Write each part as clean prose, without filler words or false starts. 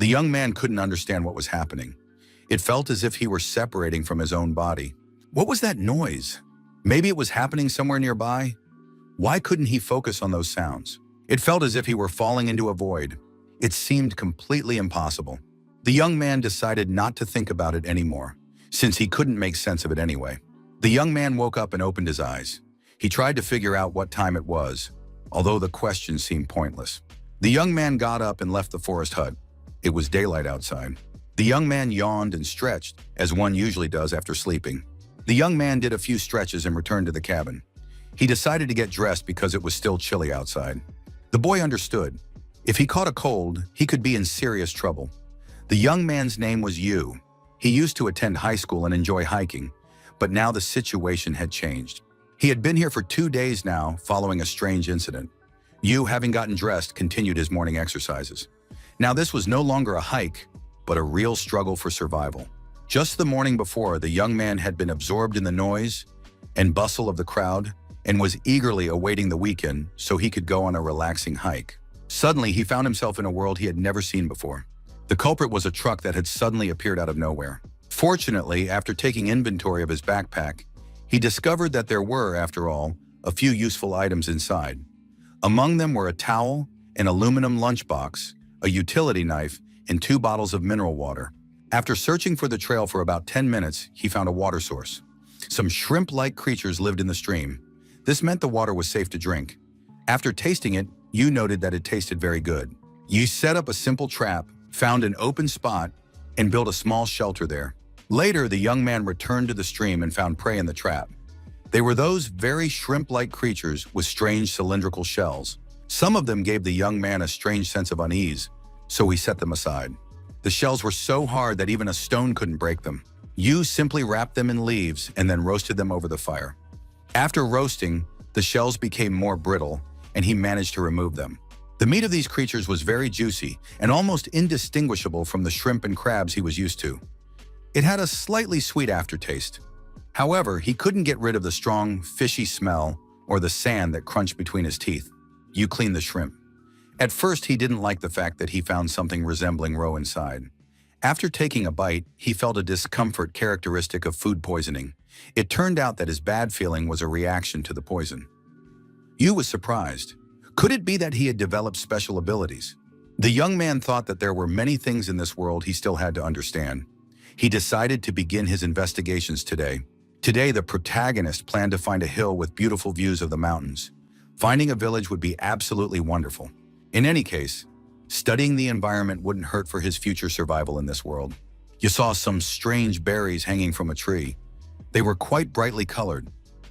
The young man couldn't understand what was happening. It felt as if he were separating from his own body. What was that noise? Maybe it was happening somewhere nearby? Why couldn't he focus on those sounds? It felt as if he were falling into a void. It seemed completely impossible. The young man decided not to think about it anymore, since he couldn't make sense of it anyway. The young man woke up and opened his eyes. He tried to figure out what time it was, although the question seemed pointless. The young man got up and left the forest hut. It was daylight outside. The young man yawned and stretched, as one usually does after sleeping. The young man did a few stretches and returned to the cabin. He decided to get dressed because it was still chilly outside. The boy understood. If he caught a cold, he could be in serious trouble. The young man's name was Yu. He used to attend high school and enjoy hiking, but now the situation had changed. He had been here for 2 days now, following a strange incident. Yu, having gotten dressed, continued his morning exercises. Now this was no longer a hike, but a real struggle for survival. Just the morning before, the young man had been absorbed in the noise and bustle of the crowd and was eagerly awaiting the weekend so he could go on a relaxing hike. Suddenly, he found himself in a world he had never seen before. The culprit was a truck that had suddenly appeared out of nowhere. Fortunately, after taking inventory of his backpack, he discovered that there were, after all, a few useful items inside. Among them were a towel, an aluminum lunchbox, a utility knife, and 2 bottles of mineral water. After searching for the trail for about 10 minutes, he found a water source. Some shrimp-like creatures lived in the stream. This meant the water was safe to drink. After tasting it, Yu noted that it tasted very good. Yu set up a simple trap, found an open spot, and built a small shelter there. Later, the young man returned to the stream and found prey in the trap. They were those very shrimp-like creatures with strange cylindrical shells. Some of them gave the young man a strange sense of unease, so he set them aside. The shells were so hard that even a stone couldn't break them. Yu simply wrapped them in leaves and then roasted them over the fire. After roasting, the shells became more brittle, and he managed to remove them. The meat of these creatures was very juicy and almost indistinguishable from the shrimp and crabs he was used to. It had a slightly sweet aftertaste. However, he couldn't get rid of the strong, fishy smell or the sand that crunched between his teeth. Yu cleaned the shrimp. At first, he didn't like the fact that he found something resembling roe inside. After taking a bite, he felt a discomfort characteristic of food poisoning. It turned out that his bad feeling was a reaction to the poison. Yu was surprised. Could it be that he had developed special abilities? The young man thought that there were many things in this world he still had to understand. He decided to begin his investigations today. Today, the protagonist planned to find a hill with beautiful views of the mountains. Finding a village would be absolutely wonderful. In any case, studying the environment wouldn't hurt for his future survival in this world. You saw some strange berries hanging from a tree. They were quite brightly colored.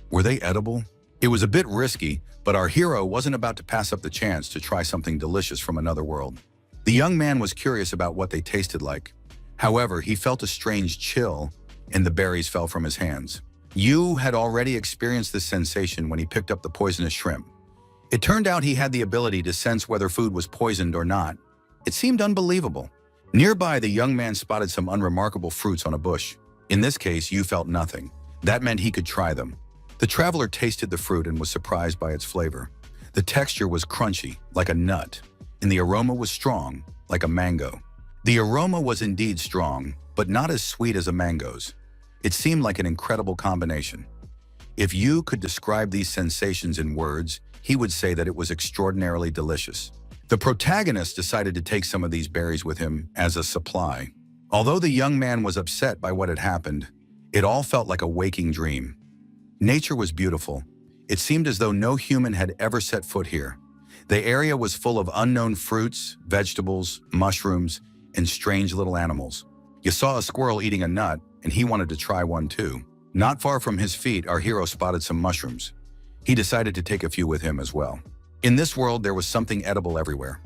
Were they edible? It was a bit risky, but our hero wasn't about to pass up the chance to try something delicious from another world. The young man was curious about what they tasted like. However, he felt a strange chill, and the berries fell from his hands. Yu had already experienced this sensation when he picked up the poisonous shrimp. It turned out he had the ability to sense whether food was poisoned or not. It seemed unbelievable. Nearby, the young man spotted some unremarkable fruits on a bush. In this case, Yu felt nothing. That meant he could try them. The traveler tasted the fruit and was surprised by its flavor. The texture was crunchy, like a nut, and the aroma was strong, like a mango. The aroma was indeed strong, but not as sweet as a mango's. It seemed like an incredible combination. If Yu could describe these sensations in words, he would say that it was extraordinarily delicious. The protagonist decided to take some of these berries with him as a supply. Although the young man was upset by what had happened, it all felt like a waking dream. Nature was beautiful. It seemed as though no human had ever set foot here. The area was full of unknown fruits, vegetables, mushrooms, and strange little animals. You saw a squirrel eating a nut, and he wanted to try one too. Not far from his feet, our hero spotted some mushrooms. He decided to take a few with him as well. In this world, there was something edible everywhere.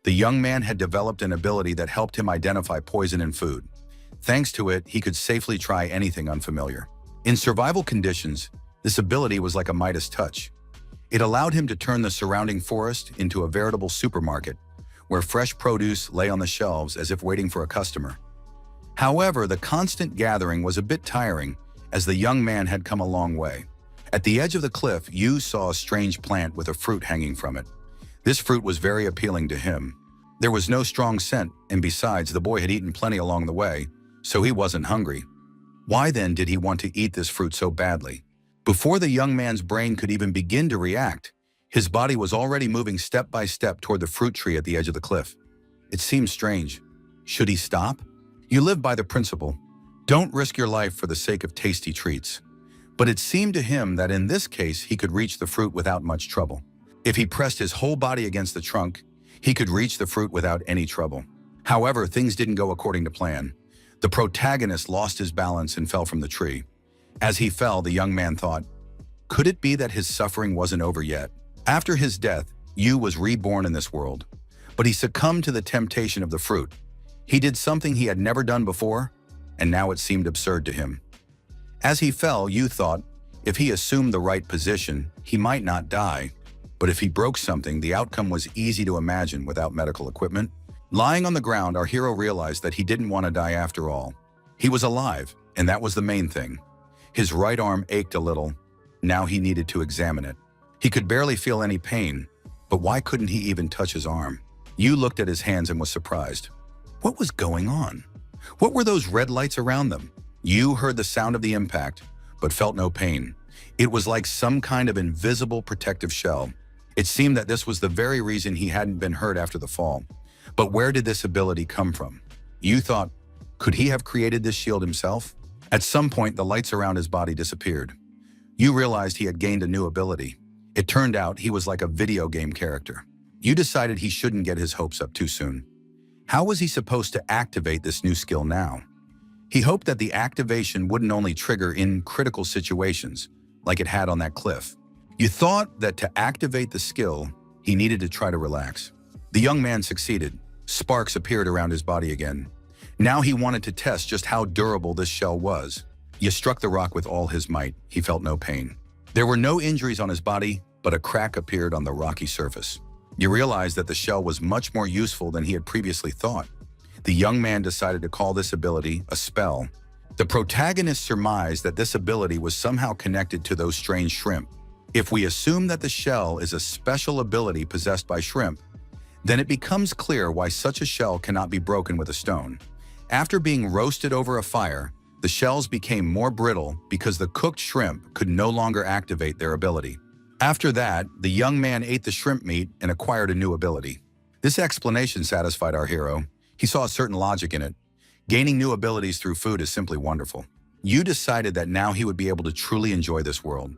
The young man had developed an ability that helped him identify poison in food. Thanks to it, he could safely try anything unfamiliar. In survival conditions, this ability was like a Midas touch. It allowed him to turn the surrounding forest into a veritable supermarket, where fresh produce lay on the shelves as if waiting for a customer. However, the constant gathering was a bit tiring, as the young man had come a long way. At the edge of the cliff, Yu saw a strange plant with a fruit hanging from it. This fruit was very appealing to him. There was no strong scent, and besides, the boy had eaten plenty along the way, so he wasn't hungry. Why then did he want to eat this fruit so badly? Before the young man's brain could even begin to react, his body was already moving step by step toward the fruit tree at the edge of the cliff. It seemed strange. Should he stop? You live by the principle, don't risk your life for the sake of tasty treats. But it seemed to him that in this case he could reach the fruit without much trouble. If he pressed his whole body against the trunk, he could reach the fruit without any trouble. However, things didn't go according to plan. The protagonist lost his balance and fell from the tree. As he fell, the young man thought, could it be that his suffering wasn't over yet? After his death, Yu was reborn in this world, but he succumbed to the temptation of the fruit. He did something he had never done before, and now it seemed absurd to him. As he fell, Yu thought, if he assumed the right position, he might not die. But if he broke something, the outcome was easy to imagine without medical equipment. Lying on the ground, our hero realized that he didn't want to die after all. He was alive, and that was the main thing. His right arm ached a little. Now he needed to examine it. He could barely feel any pain, but why couldn't he even touch his arm? Yu looked at his hands and was surprised. What was going on? What were those red lights around them? Yu heard the sound of the impact, but felt no pain. It was like some kind of invisible protective shell. It seemed that this was the very reason he hadn't been hurt after the fall. But where did this ability come from? Yu thought, could he have created this shield himself? At some point, the lights around his body disappeared. Yu realized he had gained a new ability. It turned out he was like a video game character. Yu decided he shouldn't get his hopes up too soon. How was he supposed to activate this new skill now? He hoped that the activation wouldn't only trigger in critical situations, like it had on that cliff. You thought that to activate the skill, he needed to try to relax. The young man succeeded. Sparks appeared around his body again. Now he wanted to test just how durable this shell was. He struck the rock with all his might. He felt no pain. There were no injuries on his body, but a crack appeared on the rocky surface. You realized that the shell was much more useful than he had previously thought. The young man decided to call this ability a spell. The protagonist surmised that this ability was somehow connected to those strange shrimp. If we assume that the shell is a special ability possessed by shrimp, then it becomes clear why such a shell cannot be broken with a stone. After being roasted over a fire, the shells became more brittle because the cooked shrimp could no longer activate their ability. After that, the young man ate the shrimp meat and acquired a new ability. This explanation satisfied our hero. He saw a certain logic in it. Gaining new abilities through food is simply wonderful. Yu decided that now he would be able to truly enjoy this world.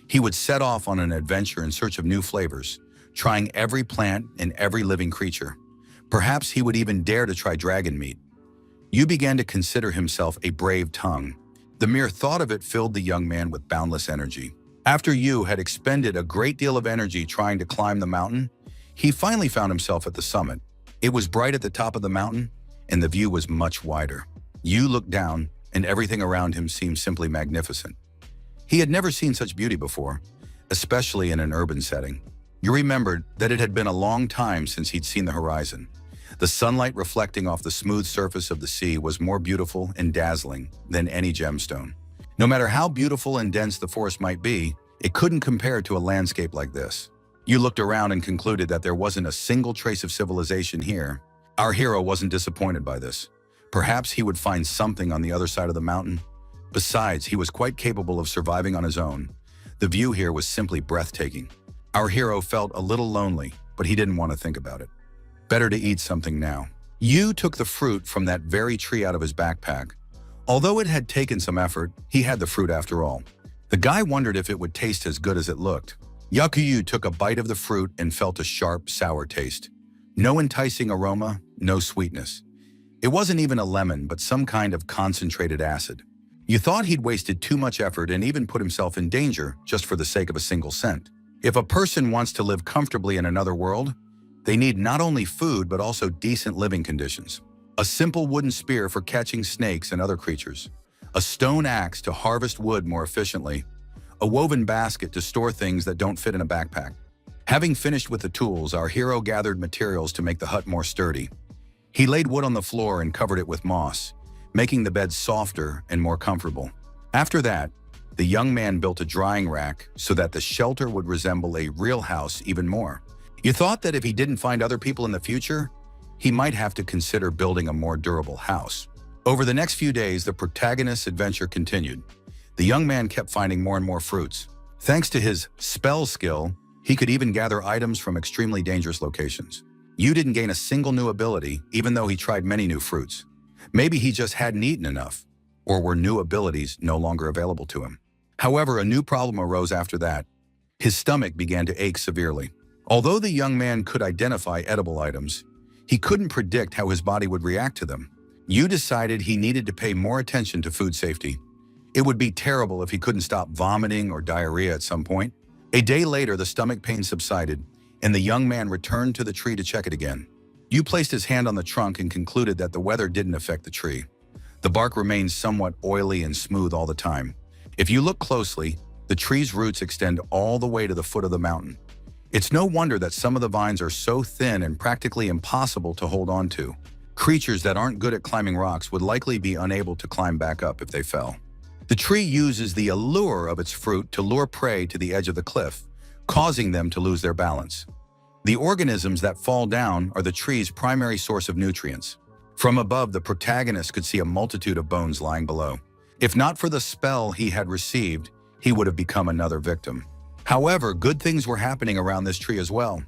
He would set off on an adventure in search of new flavors, trying every plant and every living creature. Perhaps he would even dare to try dragon meat. Yu began to consider himself a brave tongue. The mere thought of it filled the young man with boundless energy. After Yu had expended a great deal of energy trying to climb the mountain, he finally found himself at the summit. It was bright at the top of the mountain, and the view was much wider. Yu looked down, and everything around him seemed simply magnificent. He had never seen such beauty before, especially in an urban setting. Yu remembered that it had been a long time since he'd seen the horizon. The sunlight reflecting off the smooth surface of the sea was more beautiful and dazzling than any gemstone. No matter how beautiful and dense the forest might be, it couldn't compare to a landscape like this. Yu looked around and concluded that there wasn't a single trace of civilization here. Our hero wasn't disappointed by this. Perhaps he would find something on the other side of the mountain. Besides, he was quite capable of surviving on his own. The view here was simply breathtaking. Our hero felt a little lonely, but he didn't want to think about it. Better to eat something now. Yu took the fruit from that very tree out of his backpack. Although it had taken some effort, he had the fruit after all. The guy wondered if it would taste as good as it looked. Yakuyu took a bite of the fruit and felt a sharp, sour taste. No enticing aroma, no sweetness. It wasn't even a lemon, but some kind of concentrated acid. You thought he'd wasted too much effort and even put himself in danger just for the sake of a single cent. If a person wants to live comfortably in another world, they need not only food but also decent living conditions. A simple wooden spear for catching snakes and other creatures. A stone axe to harvest wood more efficiently. A woven basket to store things that don't fit in a backpack. Having finished with the tools, our hero gathered materials to make the hut more sturdy. He laid wood on the floor and covered it with moss, making the bed softer and more comfortable. After that, the young man built a drying rack so that the shelter would resemble a real house even more. You thought that if he didn't find other people in the future, he might have to consider building a more durable house. Over the next few days, the protagonist's adventure continued. The young man kept finding more and more fruits. Thanks to his spell skill, he could even gather items from extremely dangerous locations. Yu didn't gain a single new ability, even though he tried many new fruits. Maybe he just hadn't eaten enough, or were new abilities no longer available to him. However, a new problem arose after that. His stomach began to ache severely. Although the young man could identify edible items, he couldn't predict how his body would react to them. Yu decided he needed to pay more attention to food safety. It would be terrible if he couldn't stop vomiting or diarrhea at some point. A day later, the stomach pain subsided, and the young man returned to the tree to check it again. Yu placed his hand on the trunk and concluded that the weather didn't affect the tree. The bark remained somewhat oily and smooth all the time. If you look closely, the tree's roots extend all the way to the foot of the mountain. It's no wonder that some of the vines are so thin and practically impossible to hold on to. Creatures that aren't good at climbing rocks would likely be unable to climb back up if they fell. The tree uses the allure of its fruit to lure prey to the edge of the cliff, causing them to lose their balance. The organisms that fall down are the tree's primary source of nutrients. From above, the protagonist could see a multitude of bones lying below. If not for the spell he had received, he would have become another victim. However, good things were happening around this tree as well.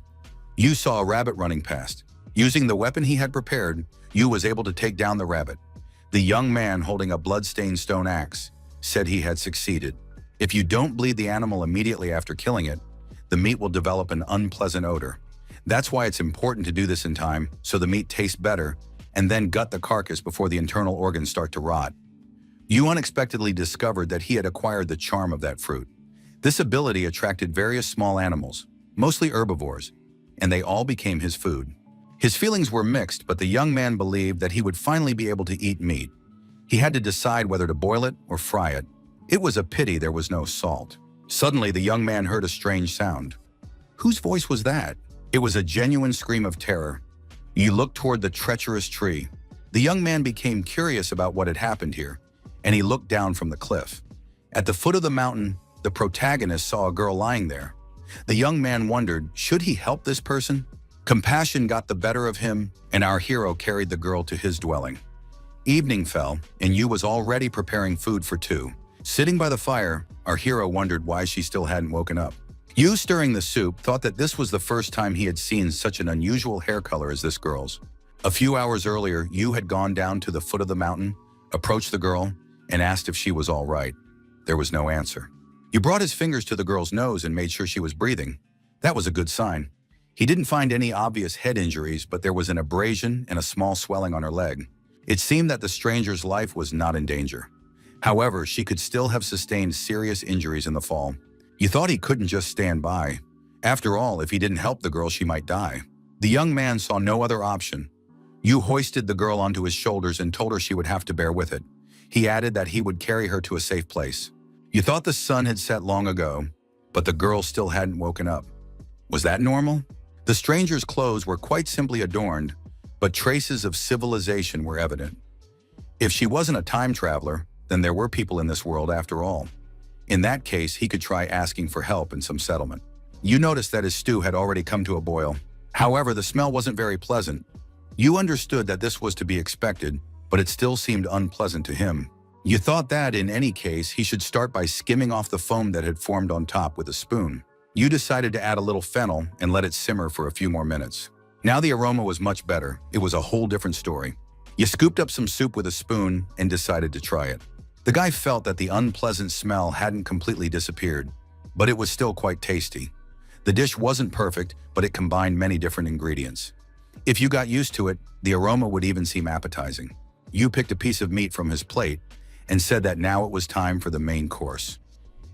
Yu saw a rabbit running past. Using the weapon he had prepared, Yu was able to take down the rabbit. The young man, holding a blood-stained stone axe, said he had succeeded. If you don't bleed the animal immediately after killing it, the meat will develop an unpleasant odor. That's why it's important to do this in time, so the meat tastes better, and then gut the carcass before the internal organs start to rot. Yu unexpectedly discovered that he had acquired the charm of that fruit. This ability attracted various small animals, mostly herbivores, and they all became his food. His feelings were mixed, but the young man believed that he would finally be able to eat meat. He had to decide whether to boil it or fry it. It was a pity there was no salt. Suddenly, the young man heard a strange sound. Whose voice was that? It was a genuine scream of terror. Yu looked toward the treacherous tree. The young man became curious about what had happened here, and he looked down from the cliff. At the foot of the mountain, the protagonist saw a girl lying there. The young man wondered, should he help this person? Compassion got the better of him, and our hero carried the girl to his dwelling. Evening fell, and Yu was already preparing food for two. Sitting by the fire, our hero wondered why she still hadn't woken up. Yu, stirring the soup, thought that this was the first time he had seen such an unusual hair color as this girl's. A few hours earlier, Yu had gone down to the foot of the mountain, approached the girl, and asked if she was all right. There was no answer. Yu brought his fingers to the girl's nose and made sure she was breathing. That was a good sign. He didn't find any obvious head injuries, but there was an abrasion and a small swelling on her leg. It seemed that the stranger's life was not in danger. However, she could still have sustained serious injuries in the fall. Yu thought he couldn't just stand by. After all, if he didn't help the girl, she might die. The young man saw no other option. Yu hoisted the girl onto his shoulders and told her she would have to bear with it. He added that he would carry her to a safe place. Yu thought the sun had set long ago, but the girl still hadn't woken up. Was that normal? The stranger's clothes were quite simply adorned, but traces of civilization were evident. If she wasn't a time traveler, then there were people in this world after all. In that case, he could try asking for help in some settlement. Yu noticed that his stew had already come to a boil. However, the smell wasn't very pleasant. Yu understood that this was to be expected, but it still seemed unpleasant to him. Yu thought that, in any case, he should start by skimming off the foam that had formed on top with a spoon. Yu decided to add a little fennel and let it simmer for a few more minutes. Now the aroma was much better. It was a whole different story. Yu scooped up some soup with a spoon and decided to try it. The guy felt that the unpleasant smell hadn't completely disappeared, but it was still quite tasty. The dish wasn't perfect, but it combined many different ingredients. If you got used to it, the aroma would even seem appetizing. Yu picked a piece of meat from his plate and said that now it was time for the main course.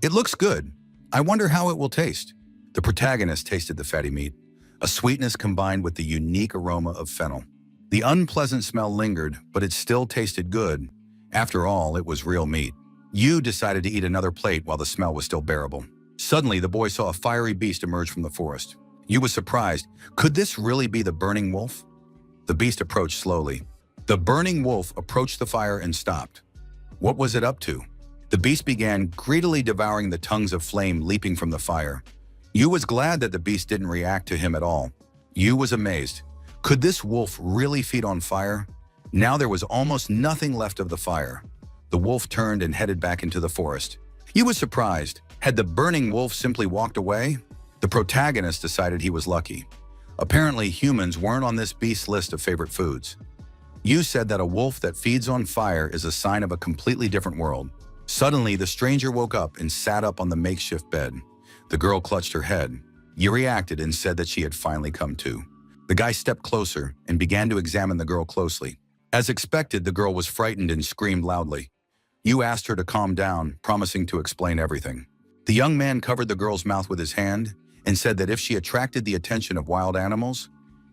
It looks good. I wonder how it will taste. The protagonist tasted the fatty meat, a sweetness combined with the unique aroma of fennel. The unpleasant smell lingered, but it still tasted good. After all, it was real meat. Yu decided to eat another plate while the smell was still bearable. Suddenly, the boy saw a fiery beast emerge from the forest. Yu was surprised. Could this really be the burning wolf? The beast approached slowly. The burning wolf approached the fire and stopped. What was it up to? The beast began greedily devouring the tongues of flame leaping from the fire. Yu was glad that the beast didn't react to him at all. Yu was amazed. Could this wolf really feed on fire? Now there was almost nothing left of the fire. The wolf turned and headed back into the forest. He was surprised. Had the burning wolf simply walked away? The protagonist decided he was lucky. Apparently, humans weren't on this beast's list of favorite foods. You said that a wolf that feeds on fire is a sign of a completely different world. Suddenly, the stranger woke up and sat up on the makeshift bed. The girl clutched her head. You reacted and said that she had finally come to. The guy stepped closer and began to examine the girl closely. As expected, the girl was frightened and screamed loudly. You asked her to calm down, promising to explain everything. The young man covered the girl's mouth with his hand and said that if she attracted the attention of wild animals,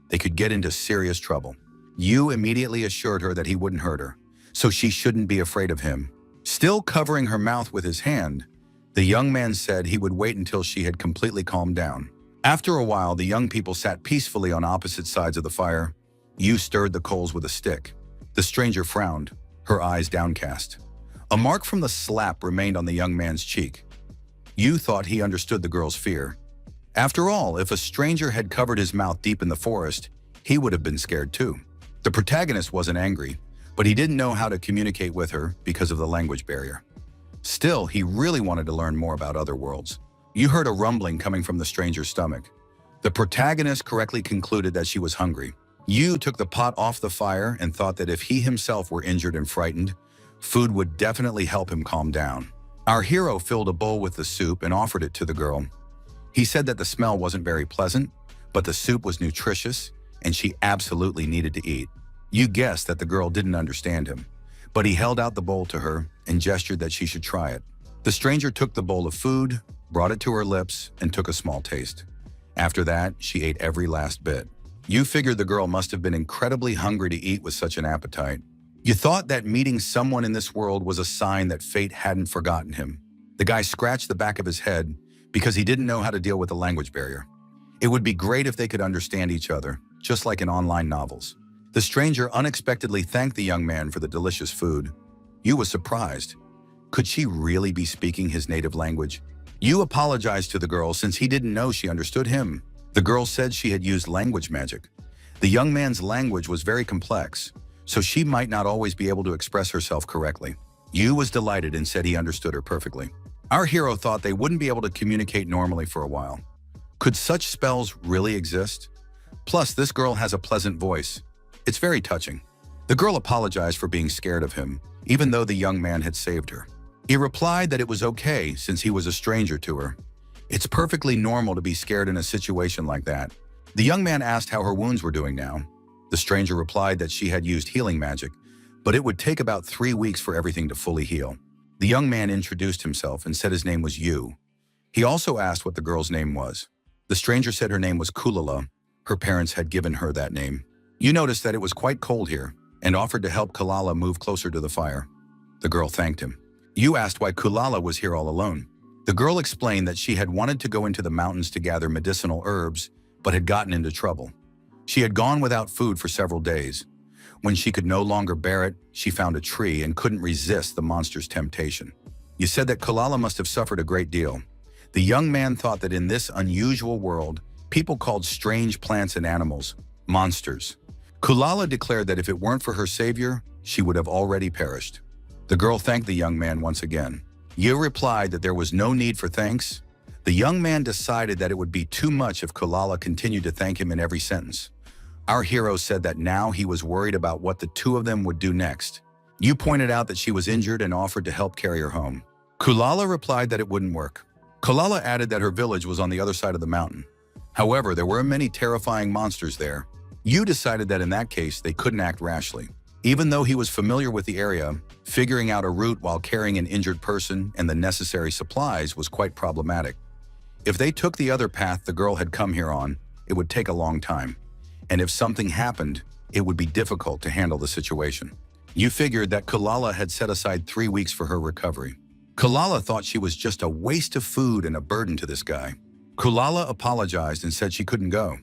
they could get into serious trouble. You immediately assured her that he wouldn't hurt her, so she shouldn't be afraid of him. Still covering her mouth with his hand, the young man said he would wait until she had completely calmed down. After a while, the young people sat peacefully on opposite sides of the fire. You stirred the coals with a stick. The stranger frowned, her eyes downcast. A mark from the slap remained on the young man's cheek. You thought he understood the girl's fear. After all, if a stranger had covered his mouth deep in the forest, he would have been scared too. The protagonist wasn't angry, but he didn't know how to communicate with her because of the language barrier. Still, he really wanted to learn more about other worlds. You heard a rumbling coming from the stranger's stomach. The protagonist correctly concluded that she was hungry. You took the pot off the fire and thought that if he himself were injured and frightened, food would definitely help him calm down. Our hero filled a bowl with the soup and offered it to the girl. He said that the smell wasn't very pleasant, but the soup was nutritious and she absolutely needed to eat. You guessed that the girl didn't understand him, but he held out the bowl to her and gestured that she should try it. The stranger took the bowl of food, brought it to her lips, and took a small taste. After that, she ate every last bit. You figured the girl must have been incredibly hungry to eat with such an appetite. You thought that meeting someone in this world was a sign that fate hadn't forgotten him. The guy scratched the back of his head because he didn't know how to deal with the language barrier. It would be great if they could understand each other, just like in online novels. The stranger unexpectedly thanked the young man for the delicious food. You was surprised. Could she really be speaking his native language? You apologized to the girl since he didn't know she understood him. The girl said she had used language magic. The young man's language was very complex, so she might not always be able to express herself correctly. You was delighted and said he understood her perfectly. Our hero thought they wouldn't be able to communicate normally for a while. Could such spells really exist? Plus, this girl has a pleasant voice. It's very touching. The girl apologized for being scared of him, even though the young man had saved her. He replied that it was okay since he was a stranger to her. It's perfectly normal to be scared in a situation like that. The young man asked how her wounds were doing now. The stranger replied that she had used healing magic, but it would take about 3 weeks for everything to fully heal. The young man introduced himself and said his name was Yu. He also asked what the girl's name was. The stranger said her name was Kulala. Her parents had given her that name. You noticed that it was quite cold here and offered to help Kulala move closer to the fire. The girl thanked him. You asked why Kulala was here all alone. The girl explained that she had wanted to go into the mountains to gather medicinal herbs, but had gotten into trouble. She had gone without food for several days. When she could no longer bear it, she found a tree and couldn't resist the monster's temptation. You said that Kulala must have suffered a great deal. The young man thought that in this unusual world, people called strange plants and animals monsters. Kulala declared that if it weren't for her savior, she would have already perished. The girl thanked the young man once again. Yu replied that there was no need for thanks. The young man decided that it would be too much if Kulala continued to thank him in every sentence. Our hero said that now he was worried about what the two of them would do next. Yu pointed out that she was injured and offered to help carry her home. Kulala replied that it wouldn't work. Kulala added that her village was on the other side of the mountain. However, there were many terrifying monsters there. Yu decided that in that case, they couldn't act rashly. Even though he was familiar with the area, figuring out a route while carrying an injured person and the necessary supplies was quite problematic. If they took the other path the girl had come here on, it would take a long time. And if something happened, it would be difficult to handle the situation. You figured that Kulala had set aside 3 weeks for her recovery. Kulala thought she was just a waste of food and a burden to this guy. Kulala apologized and said she couldn't go.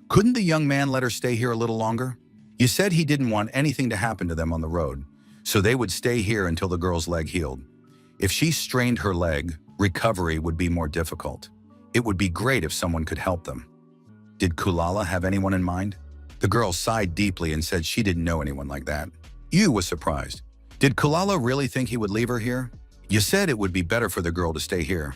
Couldn't the young man let her stay here a little longer? You said he didn't want anything to happen to them on the road, so they would stay here until the girl's leg healed. If she strained her leg, recovery would be more difficult. It would be great if someone could help them. Did Kulala have anyone in mind? The girl sighed deeply and said she didn't know anyone like that. Yu was surprised. Did Kulala really think he would leave her here? You said it would be better for the girl to stay here.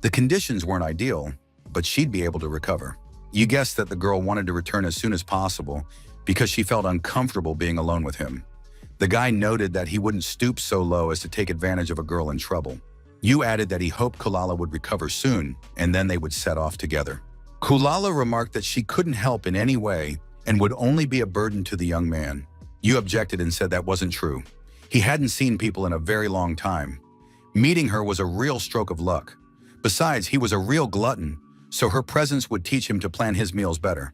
The conditions weren't ideal, but she'd be able to recover. You guessed that the girl wanted to return as soon as possible because she felt uncomfortable being alone with him. The guy noted that he wouldn't stoop so low as to take advantage of a girl in trouble. Yu added that he hoped Kulala would recover soon, and then they would set off together. Kulala remarked that she couldn't help in any way and would only be a burden to the young man. Yu objected and said that wasn't true. He hadn't seen people in a very long time. Meeting her was a real stroke of luck. Besides, he was a real glutton, so her presence would teach him to plan his meals better.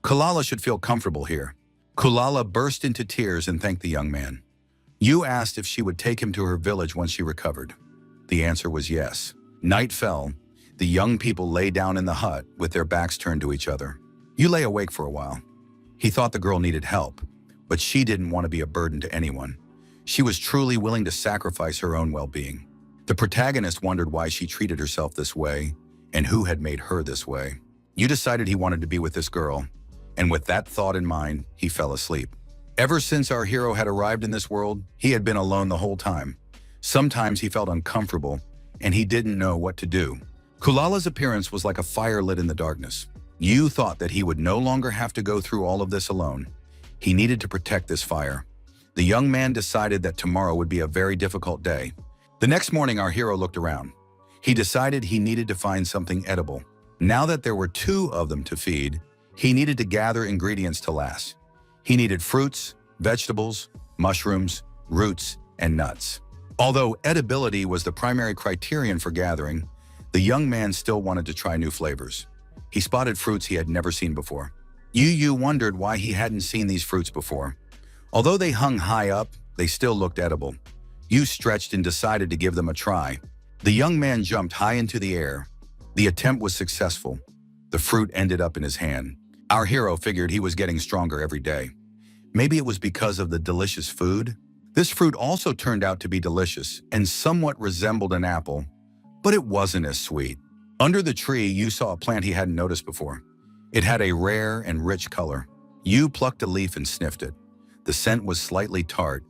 Kulala should feel comfortable here. Kulala burst into tears and thanked the young man. Yu asked if she would take him to her village once she recovered. The answer was yes. Night fell. The young people lay down in the hut with their backs turned to each other. Yu lay awake for a while. He thought the girl needed help, but she didn't want to be a burden to anyone. She was truly willing to sacrifice her own well-being. The protagonist wondered why she treated herself this way and who had made her this way. Yu decided he wanted to be with this girl, and with that thought in mind, he fell asleep. Ever since our hero had arrived in this world, he had been alone the whole time. Sometimes he felt uncomfortable, and he didn't know what to do. Kulala's appearance was like a fire lit in the darkness. Yu thought that he would no longer have to go through all of this alone. He needed to protect this fire. The young man decided that tomorrow would be a very difficult day. The next morning, our hero looked around. He decided he needed to find something edible. Now that there were 2 of them to feed, he needed to gather ingredients to last. He needed fruits, vegetables, mushrooms, roots, and nuts. Although edibility was the primary criterion for gathering, the young man still wanted to try new flavors. He spotted fruits he had never seen before. Yu wondered why he hadn't seen these fruits before. Although they hung high up, they still looked edible. Yu stretched and decided to give them a try. The young man jumped high into the air. The attempt was successful. The fruit ended up in his hand. Our hero figured he was getting stronger every day. Maybe it was because of the delicious food? This fruit also turned out to be delicious and somewhat resembled an apple, but it wasn't as sweet. Under the tree, Yu saw a plant he hadn't noticed before. It had a rare and rich color. Yu plucked a leaf and sniffed it. The scent was slightly tart.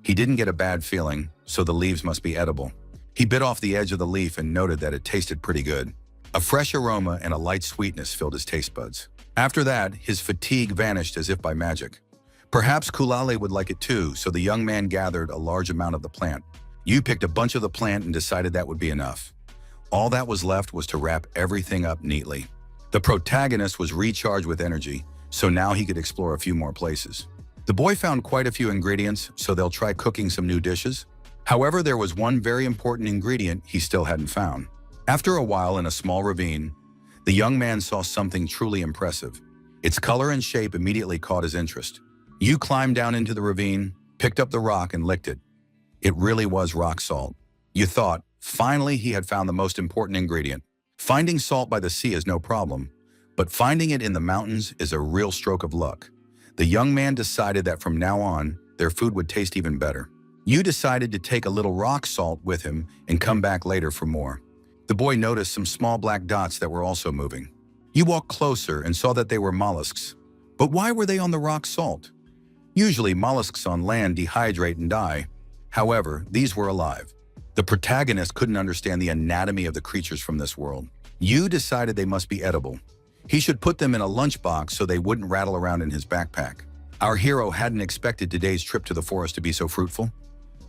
He didn't get a bad feeling, so the leaves must be edible. He bit off the edge of the leaf and noted that it tasted pretty good. A fresh aroma and a light sweetness filled his taste buds. After that, his fatigue vanished as if by magic. Perhaps Kulala would like it too, so the young man gathered a large amount of the plant. Yu picked a bunch of the plant and decided that would be enough. All that was left was to wrap everything up neatly. The protagonist was recharged with energy, so now he could explore a few more places. The boy found quite a few ingredients, so they'll try cooking some new dishes. However, there was one very important ingredient he still hadn't found. After a while in a small ravine, the young man saw something truly impressive. Its color and shape immediately caught his interest. Yu climbed down into the ravine, picked up the rock and licked it. It really was rock salt. Yu thought, finally he had found the most important ingredient. Finding salt by the sea is no problem, but finding it in the mountains is a real stroke of luck. The young man decided that from now on, their food would taste even better. Yu decided to take a little rock salt with him and come back later for more. The boy noticed some small black dots that were also moving. Yu walked closer and saw that they were mollusks. But why were they on the rock salt? Usually mollusks on land dehydrate and die. However, these were alive. The protagonist couldn't understand the anatomy of the creatures from this world. Yu decided they must be edible. He should put them in a lunchbox so they wouldn't rattle around in his backpack. Our hero hadn't expected today's trip to the forest to be so fruitful.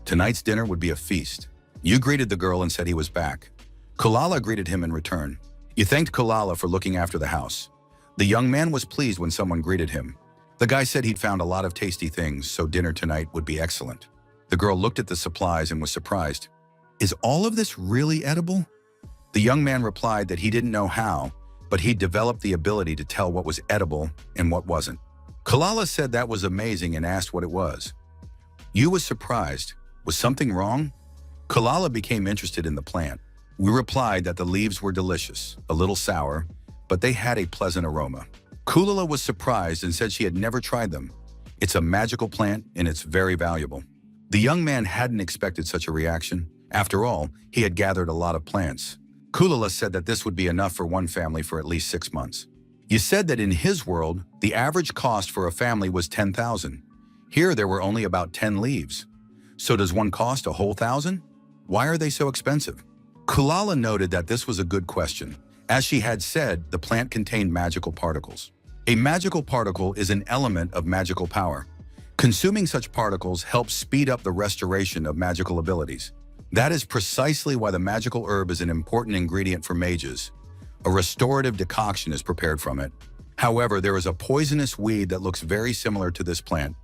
Tonight's dinner would be a feast. Yu greeted the girl and said he was back. Kulala greeted him in return. Yu thanked Kulala for looking after the house. The young man was pleased when someone greeted him. The guy said he'd found a lot of tasty things, so dinner tonight would be excellent. The girl looked at the supplies and was surprised. Is all of this really edible? The young man replied that he didn't know how, but he'd developed the ability to tell what was edible and what wasn't. Kulala said that was amazing and asked what it was. Yu was surprised. Was something wrong? Kulala became interested in the plant. We replied that the leaves were delicious, a little sour, but they had a pleasant aroma. Kulala was surprised and said she had never tried them. It's a magical plant and it's very valuable. The young man hadn't expected such a reaction. After all, he had gathered a lot of plants. Kulala said that this would be enough for one family for at least 6 months. You said that in his world, the average cost for a family was 10,000. Here there were only about 10 leaves. So does one cost a whole thousand? Why are they so expensive? Kulala noted that this was a good question. As she had said, the plant contained magical particles. A magical particle is an element of magical power. Consuming such particles helps speed up the restoration of magical abilities. That is precisely why the magical herb is an important ingredient for mages. A restorative decoction is prepared from it. However, there is a poisonous weed that looks very similar to this plant.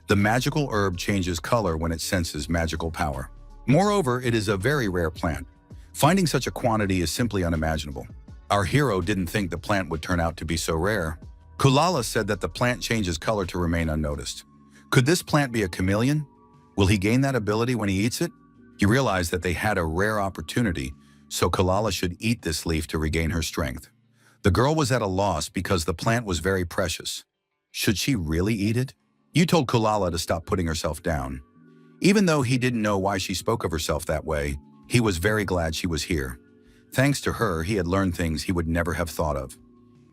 The magical herb changes color when it senses magical power. Moreover, it is a very rare plant. Finding such a quantity is simply unimaginable. Our hero didn't think the plant would turn out to be so rare. Kulala said that the plant changes color to remain unnoticed. Could this plant be a chameleon? Will he gain that ability when he eats it? He realized that they had a rare opportunity, so Kulala should eat this leaf to regain her strength. The girl was at a loss because the plant was very precious. Should she really eat it? You told Kulala to stop putting herself down. Even though he didn't know why she spoke of herself that way, he was very glad she was here. Thanks to her, he had learned things he would never have thought of.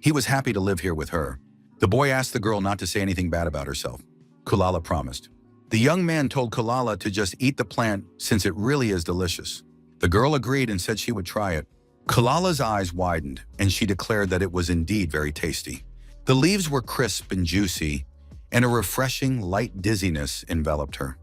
He was happy to live here with her. The boy asked the girl not to say anything bad about herself. Kulala promised. The young man told Kulala to just eat the plant since it really is delicious. The girl agreed and said she would try it. Kulala's eyes widened, and she declared that it was indeed very tasty. The leaves were crisp and juicy, and a refreshing, light dizziness enveloped her.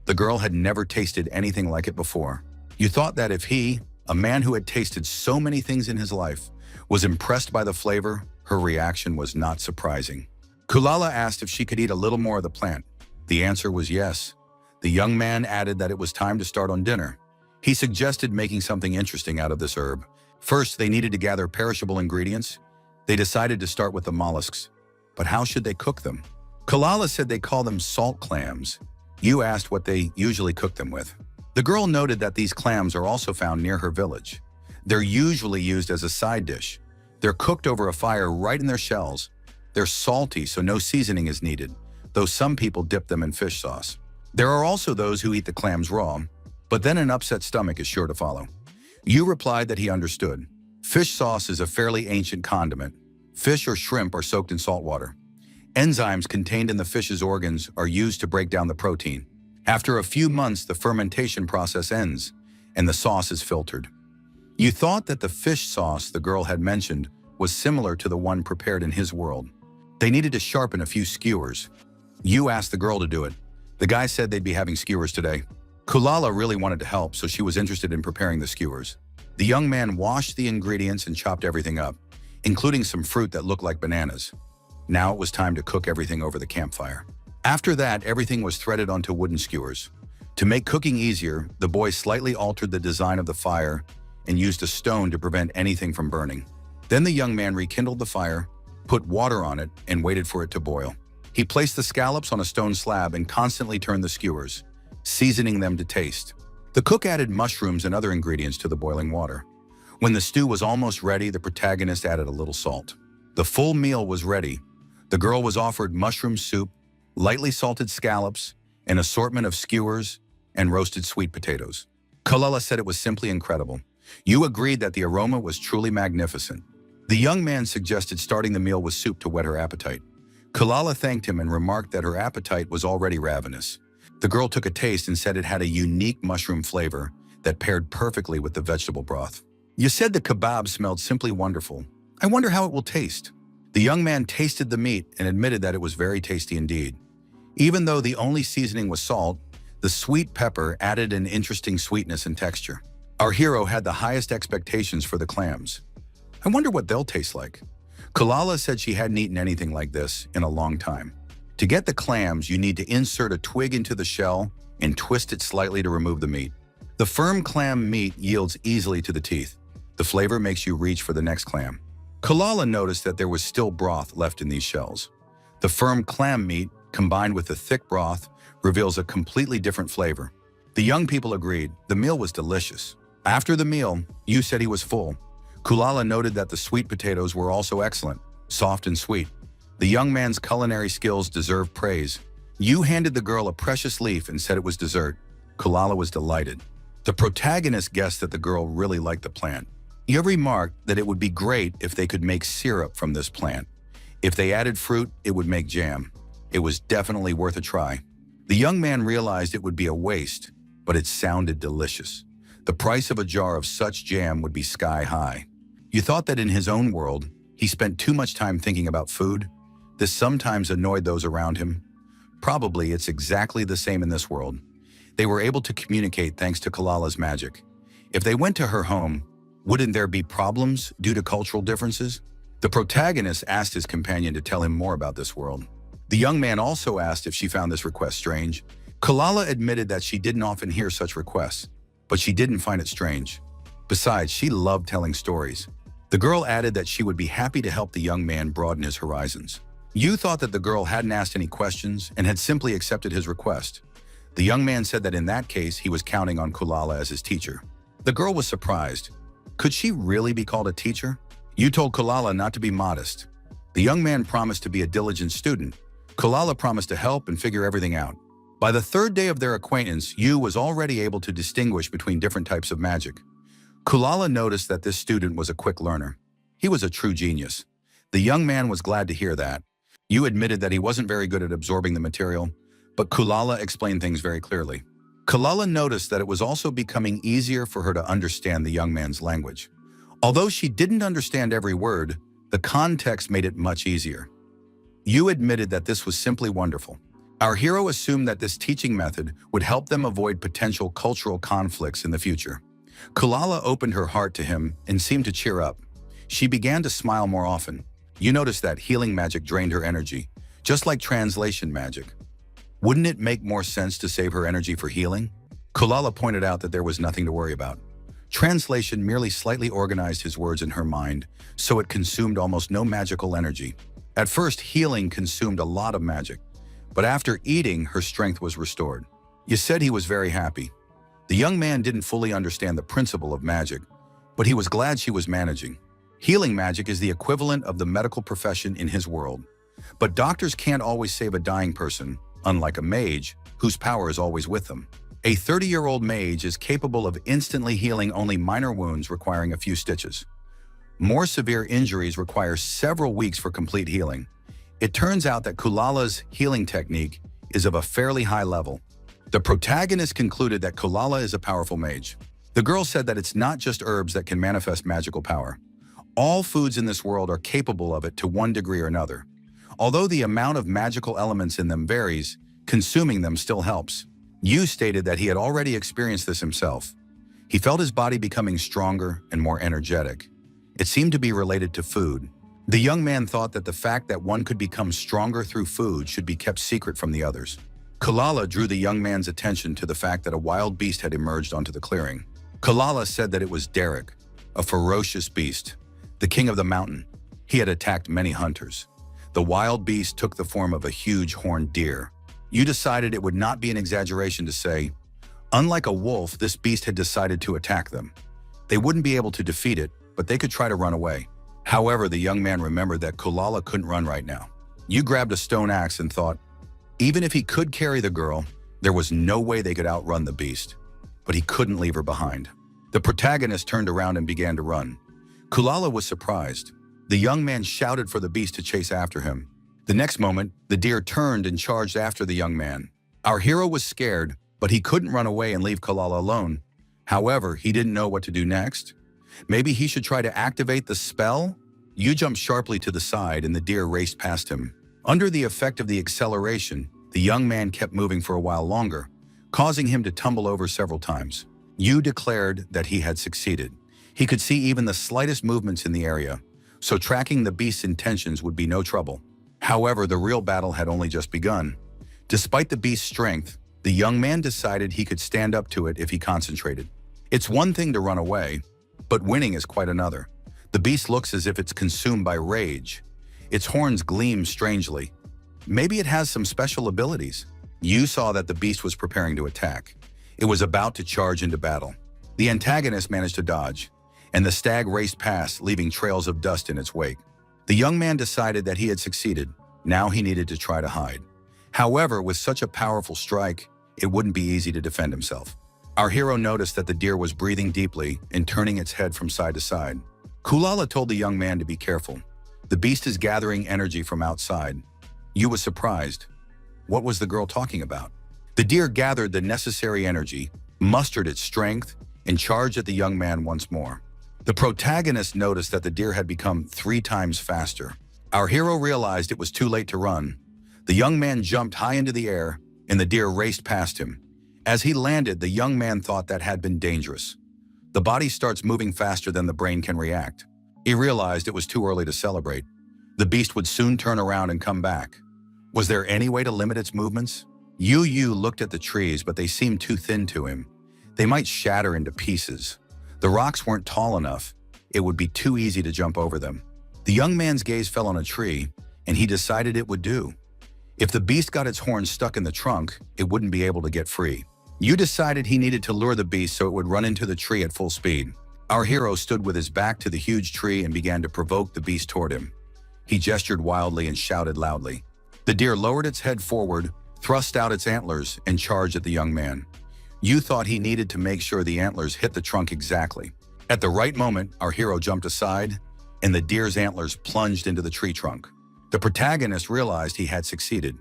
The girl had never tasted anything like it before. You thought that if he, a man who had tasted so many things in his life, was impressed by the flavor, her reaction was not surprising. Kulala asked if she could eat a little more of the plant. The answer was yes. The young man added that it was time to start on dinner. He suggested making something interesting out of this herb. First, they needed to gather perishable ingredients. They decided to start with the mollusks. But how should they cook them? Kulala said they call them salt clams. You asked what they usually cook them with. The girl noted that these clams are also found near her village. They're usually used as a side dish. They're cooked over a fire right in their shells. They're salty, so no seasoning is needed, though some people dip them in fish sauce. There are also those who eat the clams raw, but then an upset stomach is sure to follow. You replied that he understood. Fish sauce is a fairly ancient condiment. Fish or shrimp are soaked in salt water. Enzymes contained in the fish's organs are used to break down the protein. After a few months, the fermentation process ends, and the sauce is filtered. You thought that the fish sauce the girl had mentioned was similar to the one prepared in his world. They needed to sharpen a few skewers. You asked the girl to do it. The guy said they'd be having skewers today. Kulala really wanted to help, so she was interested in preparing the skewers. The young man washed the ingredients and chopped everything up, including some fruit that looked like bananas. Now it was time to cook everything over the campfire. After that, everything was threaded onto wooden skewers. To make cooking easier, the boy slightly altered the design of the fire and used a stone to prevent anything from burning. Then the young man rekindled the fire, put water on it, and waited for it to boil. He placed the scallops on a stone slab and constantly turned the skewers, seasoning them to taste. The cook added mushrooms and other ingredients to the boiling water. When the stew was almost ready, the protagonist added a little salt. The full meal was ready. The girl was offered mushroom soup, lightly salted scallops, an assortment of skewers, and roasted sweet potatoes. Kulala said it was simply incredible. You agreed that the aroma was truly magnificent. The young man suggested starting the meal with soup to whet her appetite. Kulala thanked him and remarked that her appetite was already ravenous. The girl took a taste and said it had a unique mushroom flavor that paired perfectly with the vegetable broth. You said the kebab smelled simply wonderful. I wonder how it will taste. The young man tasted the meat and admitted that it was very tasty indeed. Even though the only seasoning was salt, the sweet pepper added an interesting sweetness and texture. Our hero had the highest expectations for the clams. I wonder what they'll taste like. Kulala said she hadn't eaten anything like this in a long time. To get the clams, you need to insert a twig into the shell and twist it slightly to remove the meat. The firm clam meat yields easily to the teeth. The flavor makes you reach for the next clam. Kulala noticed that there was still broth left in these shells. The firm clam meat, combined with the thick broth, reveals a completely different flavor. The young people agreed. The meal was delicious. After the meal, you said he was full. Kulala noted that the sweet potatoes were also excellent, soft and sweet. The young man's culinary skills deserved praise. You handed the girl a precious leaf and said it was dessert. Kulala was delighted. The protagonist guessed that the girl really liked the plant. You remarked that it would be great if they could make syrup from this plant. If they added fruit, it would make jam. It was definitely worth a try. The young man realized it would be a waste, but it sounded delicious. The price of a jar of such jam would be sky high. You thought that in his own world, he spent too much time thinking about food? This sometimes annoyed those around him. Probably it's exactly the same in this world. They were able to communicate thanks to Kalala's magic. If they went to her home, wouldn't there be problems due to cultural differences? The protagonist asked his companion to tell him more about this world. The young man also asked if she found this request strange. Kalala admitted that she didn't often hear such requests, but she didn't find it strange. Besides, she loved telling stories. The girl added that she would be happy to help the young man broaden his horizons. Yu thought that the girl hadn't asked any questions and had simply accepted his request. The young man said that in that case, he was counting on Kalala as his teacher. The girl was surprised. Could she really be called a teacher? Yu told Kalala not to be modest. The young man promised to be a diligent student. Kalala promised to help and figure everything out. By the third day of their acquaintance, Yu was already able to distinguish between different types of magic. Kalala noticed that this student was a quick learner. He was a true genius. The young man was glad to hear that. Yu admitted that he wasn't very good at absorbing the material, but Kalala explained things very clearly. Kalala noticed that it was also becoming easier for her to understand the young man's language. Although she didn't understand every word, the context made it much easier. Yu admitted that this was simply wonderful. Our hero assumed that this teaching method would help them avoid potential cultural conflicts in the future. Kalala opened her heart to him and seemed to cheer up. She began to smile more often. You noticed that healing magic drained her energy, just like translation magic. Wouldn't it make more sense to save her energy for healing? Kalala pointed out that there was nothing to worry about. Translation merely slightly organized his words in her mind, so it consumed almost no magical energy. At first, healing consumed a lot of magic, but after eating, her strength was restored. You said he was very happy. The young man didn't fully understand the principle of magic, but he was glad she was managing. Healing magic is the equivalent of the medical profession in his world. But doctors can't always save a dying person, unlike a mage, whose power is always with them. A 30-year-old mage is capable of instantly healing only minor wounds requiring a few stitches. More severe injuries require several weeks for complete healing. It turns out that Kalala's healing technique is of a fairly high level. The protagonist concluded that Kalala is a powerful mage. The girl said that it's not just herbs that can manifest magical power. All foods in this world are capable of it to one degree or another. Although the amount of magical elements in them varies, consuming them still helps. Yu stated that he had already experienced this himself. He felt his body becoming stronger and more energetic. It seemed to be related to food. The young man thought that the fact that one could become stronger through food should be kept secret from the others. Kalala drew the young man's attention to the fact that a wild beast had emerged onto the clearing. Kalala said that it was Derek, a ferocious beast, the king of the mountain. He had attacked many hunters. The wild beast took the form of a huge horned deer. You decided it would not be an exaggeration to say, unlike a wolf, this beast had decided to attack them. They wouldn't be able to defeat it, but they could try to run away. However, the young man remembered that Kalala couldn't run right now. You grabbed a stone axe and thought, even if he could carry the girl, there was no way they could outrun the beast. But he couldn't leave her behind. The protagonist turned around and began to run. Kalala was surprised. The young man shouted for the beast to chase after him. The next moment, the deer turned and charged after the young man. Our hero was scared, but he couldn't run away and leave Kalala alone. However, he didn't know what to do next. Maybe he should try to activate the spell? Yu jumped sharply to the side and the deer raced past him. Under the effect of the acceleration, the young man kept moving for a while longer, causing him to tumble over several times. Yu declared that he had succeeded. He could see even the slightest movements in the area, so tracking the beast's intentions would be no trouble. However, the real battle had only just begun. Despite the beast's strength, the young man decided he could stand up to it if he concentrated. It's one thing to run away, but winning is quite another. The beast looks as if it's consumed by rage. Its horns gleam strangely. Maybe it has some special abilities. You saw that the beast was preparing to attack. It was about to charge into battle. The antagonist managed to dodge, and the stag raced past, leaving trails of dust in its wake. The young man decided that he had succeeded. Now he needed to try to hide. However, with such a powerful strike, it wouldn't be easy to defend himself. Our hero noticed that the deer was breathing deeply and turning its head from side to side. Kulala told the young man to be careful. The beast is gathering energy from outside. Yu was surprised. What was the girl talking about? The deer gathered the necessary energy, mustered its strength, and charged at the young man once more. The protagonist noticed that the deer had become 3 times faster. Our hero realized it was too late to run. The young man jumped high into the air, and the deer raced past him. As he landed, the young man thought that had been dangerous. The body starts moving faster than the brain can react. He realized it was too early to celebrate. The beast would soon turn around and come back. Was there any way to limit its movements? Yu looked at the trees, but they seemed too thin to him. They might shatter into pieces. The rocks weren't tall enough. It would be too easy to jump over them. The young man's gaze fell on a tree, and he decided it would do. If the beast got its horns stuck in the trunk, it wouldn't be able to get free. Yu decided he needed to lure the beast so it would run into the tree at full speed. Our hero stood with his back to the huge tree and began to provoke the beast toward him. He gestured wildly and shouted loudly. The deer lowered its head forward, thrust out its antlers, and charged at the young man. Yu thought he needed to make sure the antlers hit the trunk exactly. At the right moment, our hero jumped aside, and the deer's antlers plunged into the tree trunk. The protagonist realized he had succeeded.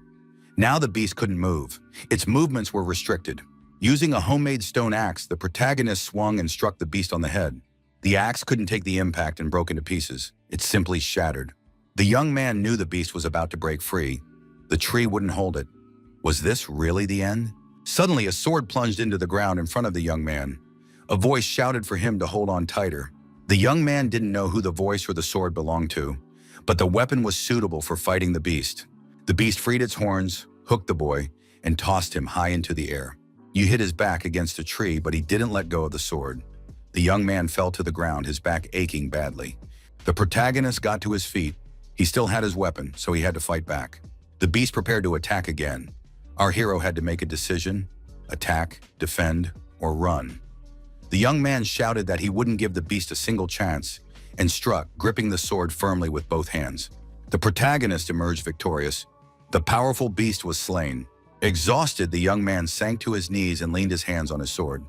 Now the beast couldn't move. Its movements were restricted. Using a homemade stone axe, the protagonist swung and struck the beast on the head. The axe couldn't take the impact and broke into pieces. It simply shattered. The young man knew the beast was about to break free. The tree wouldn't hold it. Was this really the end? Suddenly, a sword plunged into the ground in front of the young man. A voice shouted for him to hold on tighter. The young man didn't know who the voice or the sword belonged to, but the weapon was suitable for fighting the beast. The beast freed its horns, hooked the boy, and tossed him high into the air. Yu hit his back against a tree, but he didn't let go of the sword. The young man fell to the ground, his back aching badly. The protagonist got to his feet. He still had his weapon, so he had to fight back. The beast prepared to attack again. Our hero had to make a decision: attack, defend, or run. The young man shouted that he wouldn't give the beast a single chance and struck, gripping the sword firmly with both hands. The protagonist emerged victorious. The powerful beast was slain. Exhausted, the young man sank to his knees and leaned his hands on his sword.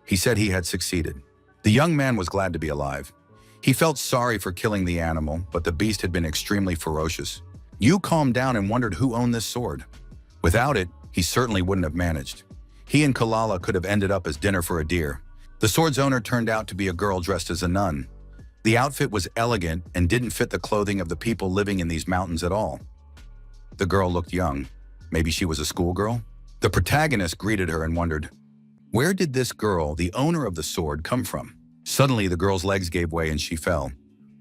He said he had succeeded. The young man was glad to be alive. He felt sorry for killing the animal, but the beast had been extremely ferocious. Yu calmed down and wondered who owned this sword. Without it, he certainly wouldn't have managed. He and Kalala could have ended up as dinner for a deer. The sword's owner turned out to be a girl dressed as a nun. The outfit was elegant and didn't fit the clothing of the people living in these mountains at all. The girl looked young. Maybe she was a schoolgirl? The protagonist greeted her and wondered, where did this girl, the owner of the sword, come from? Suddenly, the girl's legs gave way and she fell.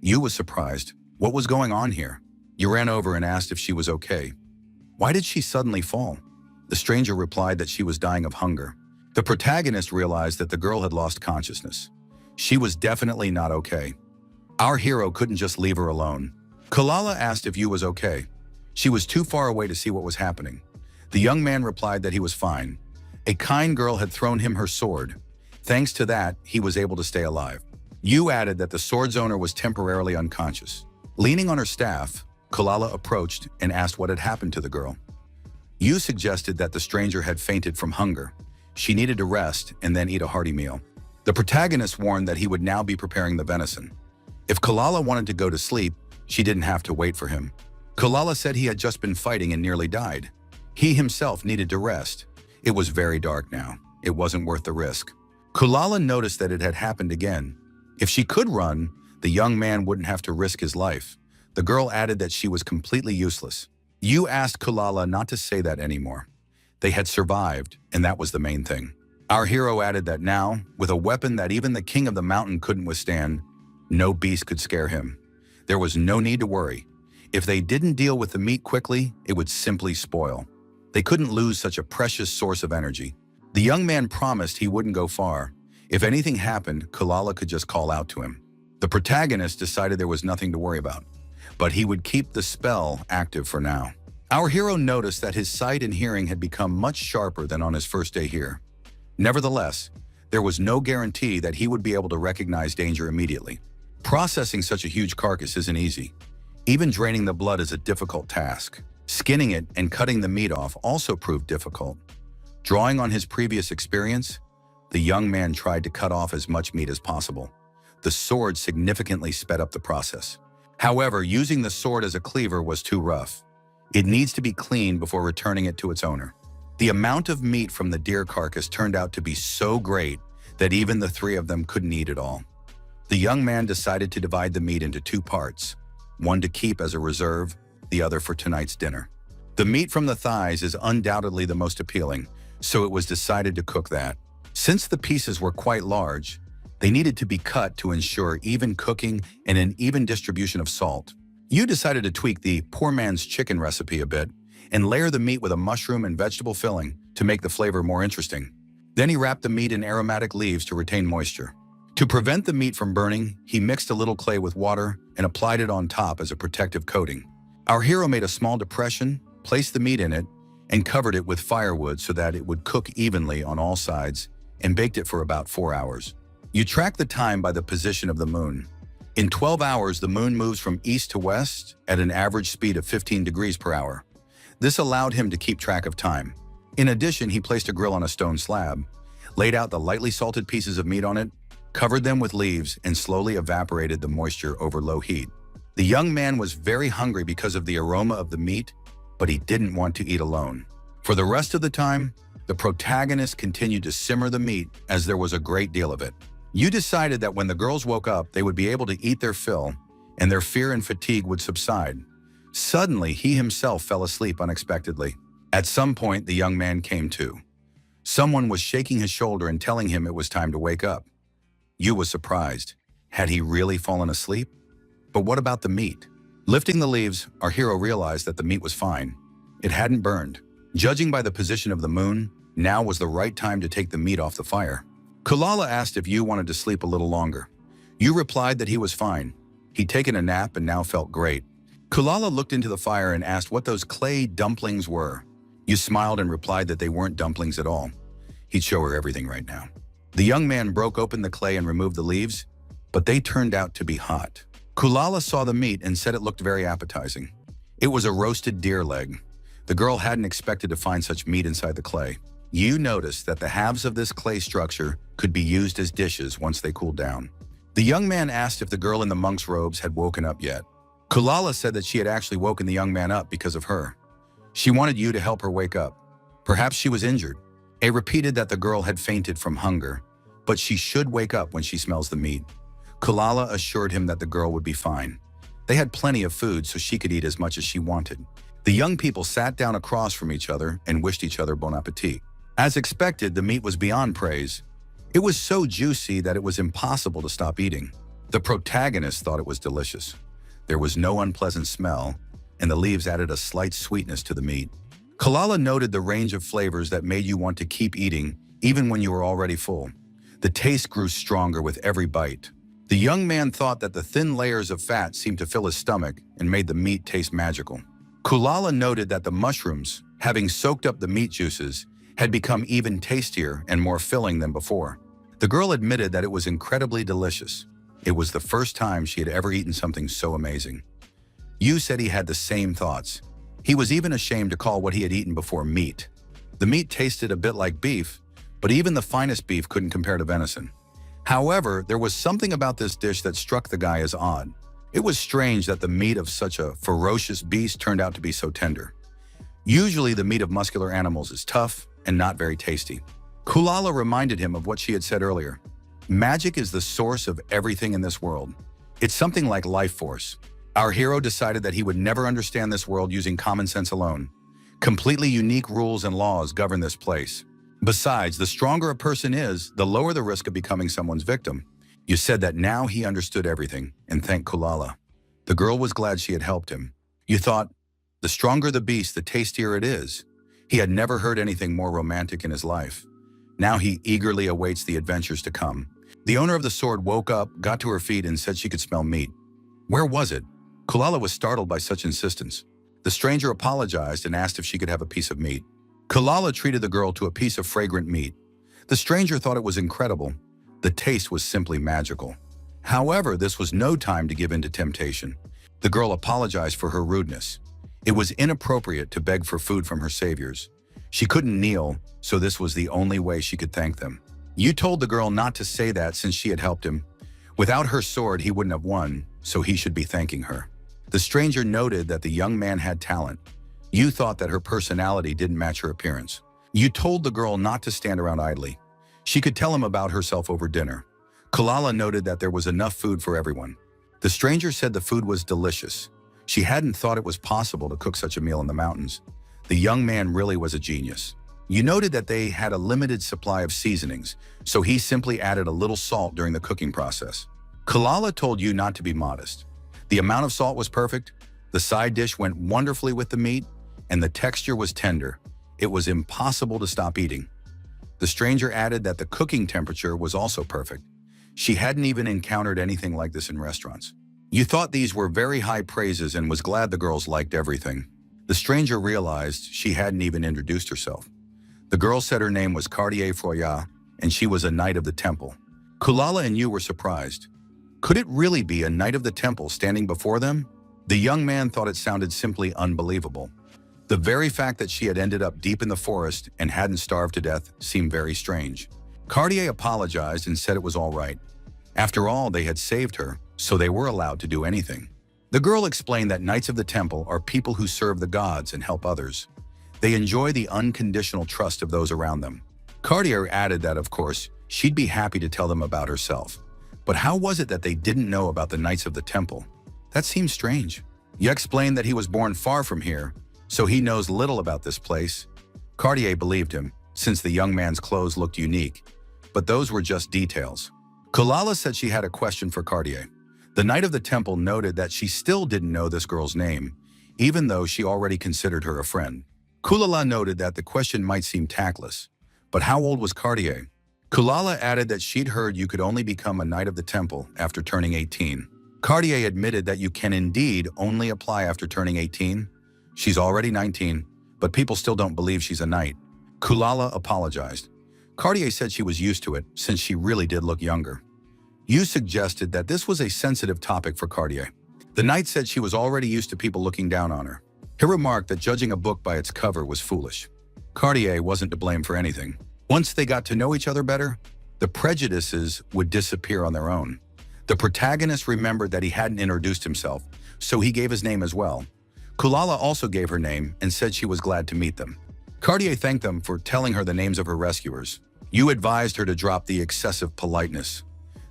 Yu was surprised. What was going on here? Yu ran over and asked if she was okay. Why did she suddenly fall? The stranger replied that she was dying of hunger. The protagonist realized that the girl had lost consciousness. She was definitely not okay. Our hero couldn't just leave her alone. Kalala asked if Yu was okay. She was too far away to see what was happening. The young man replied that he was fine. A kind girl had thrown him her sword. Thanks to that, he was able to stay alive. Yu added that the sword's owner was temporarily unconscious. Leaning on her staff, Kalala approached and asked what had happened to the girl. Yu suggested that the stranger had fainted from hunger. She needed to rest and then eat a hearty meal. The protagonist warned that he would now be preparing the venison. If Kalala wanted to go to sleep, she didn't have to wait for him. Kalala said he had just been fighting and nearly died. He himself needed to rest. It was very dark now. It wasn't worth the risk. Kalala noticed that it had happened again. If she could run, the young man wouldn't have to risk his life. The girl added that she was completely useless. Yu asked Kalala not to say that anymore. They had survived, and that was the main thing. Our hero added that now, with a weapon that even the king of the mountain couldn't withstand, no beast could scare him. There was no need to worry. If they didn't deal with the meat quickly, it would simply spoil. They couldn't lose such a precious source of energy. The young man promised he wouldn't go far. If anything happened, Kalala could just call out to him. The protagonist decided there was nothing to worry about, but he would keep the spell active for now. Our hero noticed that his sight and hearing had become much sharper than on his first day here. Nevertheless, there was no guarantee that he would be able to recognize danger immediately. Processing such a huge carcass isn't easy. Even draining the blood is a difficult task. Skinning it and cutting the meat off also proved difficult. Drawing on his previous experience, The young man tried to cut off as much meat as possible. The sword significantly sped up the process. However, using the sword as a cleaver was too rough. It needs to be cleaned before returning it to its owner. The amount of meat from the deer carcass turned out to be so great that even the three of them couldn't eat it all. The young man decided to divide the meat into two parts, one to keep as a reserve, the other for tonight's dinner. The meat from the thighs is undoubtedly the most appealing, so it was decided to cook that. Since the pieces were quite large, they needed to be cut to ensure even cooking and an even distribution of salt. You decided to tweak the poor man's chicken recipe a bit and layer the meat with a mushroom and vegetable filling to make the flavor more interesting. Then he wrapped the meat in aromatic leaves to retain moisture. To prevent the meat from burning, he mixed a little clay with water and applied it on top as a protective coating. Our hero made a small depression, placed the meat in it, and covered it with firewood so that it would cook evenly on all sides, and baked it for about 4 hours. You track the time by the position of the moon. In 12 hours, the moon moves from east to west at an average speed of 15 degrees per hour. This allowed him to keep track of time. In addition, he placed a grill on a stone slab, laid out the lightly salted pieces of meat on it, covered them with leaves, and slowly evaporated the moisture over low heat. The young man was very hungry because of the aroma of the meat, but he didn't want to eat alone. For the rest of the time, the protagonist continued to simmer the meat as there was a great deal of it. You decided that when the girls woke up, they would be able to eat their fill, and their fear and fatigue would subside. Suddenly, he himself fell asleep unexpectedly. At some point, the young man came to. Someone was shaking his shoulder and telling him it was time to wake up. You was surprised. Had he really fallen asleep? But what about the meat? Lifting the leaves, our hero realized that the meat was fine. It hadn't burned. Judging by the position of the moon, now was the right time to take the meat off the fire. Kulala asked if you wanted to sleep a little longer. You replied that he was fine. He'd taken a nap and now felt great. Kulala looked into the fire and asked what those clay dumplings were. You smiled and replied that they weren't dumplings at all. He'd show her everything right now. The young man broke open the clay and removed the leaves, but they turned out to be hot. Kulala saw the meat and said it looked very appetizing. It was a roasted deer leg. The girl hadn't expected to find such meat inside the clay. You noticed that the halves of this clay structure could be used as dishes once they cooled down. The young man asked if the girl in the monk's robes had woken up yet. Kulala said that she had actually woken the young man up because of her. She wanted you to help her wake up. Perhaps she was injured. A repeated that the girl had fainted from hunger, but she should wake up when she smells the meat. Kulala assured him that the girl would be fine. They had plenty of food so she could eat as much as she wanted. The young people sat down across from each other and wished each other bon appetit. As expected, the meat was beyond praise. It was so juicy that it was impossible to stop eating. The protagonist thought it was delicious. There was no unpleasant smell, and the leaves added a slight sweetness to the meat. Kulala noted the range of flavors that made you want to keep eating, even when you were already full. The taste grew stronger with every bite. The young man thought that the thin layers of fat seemed to fill his stomach and made the meat taste magical. Kulala noted that the mushrooms, having soaked up the meat juices, had become even tastier and more filling than before. The girl admitted that it was incredibly delicious. It was the first time she had ever eaten something so amazing. Yu said he had the same thoughts. He was even ashamed to call what he had eaten before meat. The meat tasted a bit like beef, but even the finest beef couldn't compare to venison. However, there was something about this dish that struck the guy as odd. It was strange that the meat of such a ferocious beast turned out to be so tender. Usually, the meat of muscular animals is tough and not very tasty. Kulala reminded him of what she had said earlier. Magic is the source of everything in this world. It's something like life force. Our hero decided that he would never understand this world using common sense alone. Completely unique rules and laws govern this place. Besides, the stronger a person is, the lower the risk of becoming someone's victim. You said that now he understood everything, and thanked Kulala. The girl was glad she had helped him. You thought, the stronger the beast, the tastier it is. He had never heard anything more romantic in his life. Now he eagerly awaits the adventures to come. The owner of the sword woke up, got to her feet, and said she could smell meat. Where was it? Kulala was startled by such insistence. The stranger apologized and asked if she could have a piece of meat. Kulala treated the girl to a piece of fragrant meat. The stranger thought it was incredible. The taste was simply magical. However, this was no time to give in to temptation. The girl apologized for her rudeness. It was inappropriate to beg for food from her saviors. She couldn't kneel, so this was the only way she could thank them. You told the girl not to say that since she had helped him. Without her sword, he wouldn't have won, so he should be thanking her. The stranger noted that the young man had talent. You thought that her personality didn't match her appearance. You told the girl not to stand around idly. She could tell him about herself over dinner. Kalala noted that there was enough food for everyone. The stranger said the food was delicious. She hadn't thought it was possible to cook such a meal in the mountains. The young man really was a genius. You noted that they had a limited supply of seasonings, so he simply added a little salt during the cooking process. Kalala told you not to be modest. The amount of salt was perfect, the side dish went wonderfully with the meat, and the texture was tender. It was impossible to stop eating. The stranger added that the cooking temperature was also perfect. She hadn't even encountered anything like this in restaurants. You thought these were very high praises and was glad the girls liked everything. The stranger realized she hadn't even introduced herself. The girl said her name was Cartier Froya, and she was a knight of the temple. Kulala and you were surprised. Could it really be a knight of the temple standing before them? The young man thought it sounded simply unbelievable. The very fact that she had ended up deep in the forest and hadn't starved to death seemed very strange. Cartier apologized and said it was all right. After all, they had saved her, so they were allowed to do anything. The girl explained that knights of the temple are people who serve the gods and help others. They enjoy the unconditional trust of those around them. Cartier added that, of course, she'd be happy to tell them about herself. But how was it that they didn't know about the knights of the temple? That seems strange. You explained that he was born far from here, so he knows little about this place. Cartier believed him, since the young man's clothes looked unique. But those were just details. Kulala said she had a question for Cartier. The knight of the temple noted that she still didn't know this girl's name, even though she already considered her a friend. Kulala noted that the question might seem tactless, but how old was Cartier? Kulala added that she'd heard you could only become a knight of the temple after turning 18. Cartier admitted that you can indeed only apply after turning 18. She's already 19, but people still don't believe she's a knight. Kulala apologized. Cartier said she was used to it, since she really did look younger. You suggested that this was a sensitive topic for Cartier. The knight said she was already used to people looking down on her. He remarked that judging a book by its cover was foolish. Cartier wasn't to blame for anything. Once they got to know each other better, the prejudices would disappear on their own. The protagonist remembered that he hadn't introduced himself, so he gave his name as well. Kulala also gave her name and said she was glad to meet them. Cartier thanked them for telling her the names of her rescuers. You advised her to drop the excessive politeness.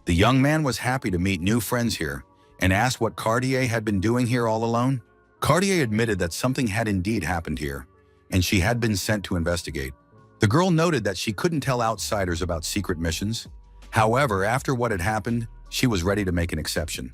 The young man was happy to meet new friends here and asked what Cartier had been doing here all alone. Cartier admitted that something had indeed happened here, and she had been sent to investigate. The girl noted that she couldn't tell outsiders about secret missions. However, after what had happened, she was ready to make an exception.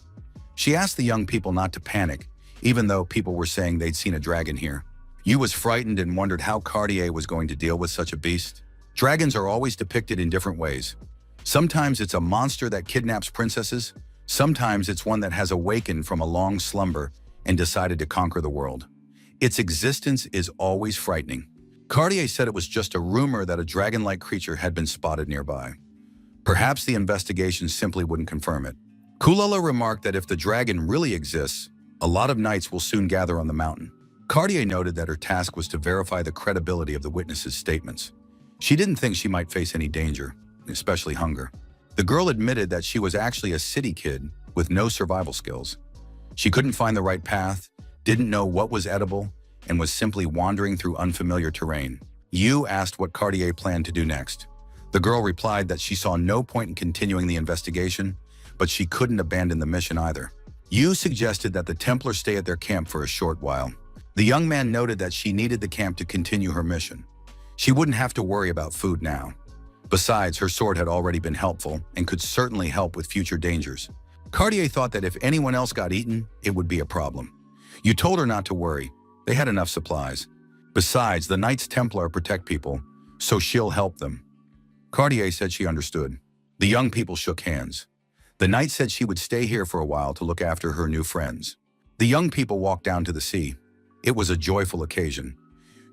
She asked the young people not to panic, even though people were saying they'd seen a dragon here. You was frightened and wondered how Cartier was going to deal with such a beast. Dragons are always depicted in different ways. Sometimes it's a monster that kidnaps princesses. Sometimes it's one that has awakened from a long slumber and decided to conquer the world. Its existence is always frightening. Cartier said it was just a rumor that a dragon-like creature had been spotted nearby. Perhaps the investigation simply wouldn't confirm it. Kulala remarked that if the dragon really exists, a lot of knights will soon gather on the mountain. Cartier noted that her task was to verify the credibility of the witnesses' statements. She didn't think she might face any danger, especially hunger. The girl admitted that she was actually a city kid with no survival skills. She couldn't find the right path, didn't know what was edible, and was simply wandering through unfamiliar terrain. You asked what Cartier planned to do next. The girl replied that she saw no point in continuing the investigation, but she couldn't abandon the mission either. You suggested that the Templars stay at their camp for a short while. The young man noted that she needed the camp to continue her mission. She wouldn't have to worry about food now. Besides, her sword had already been helpful and could certainly help with future dangers. Cartier thought that if anyone else got eaten, it would be a problem. You told her not to worry. They had enough supplies. Besides, the Knights Templar protect people, so she'll help them. Cartier said she understood. The young people shook hands. The knight said she would stay here for a while to look after her new friends. The young people walked down to the sea. It was a joyful occasion.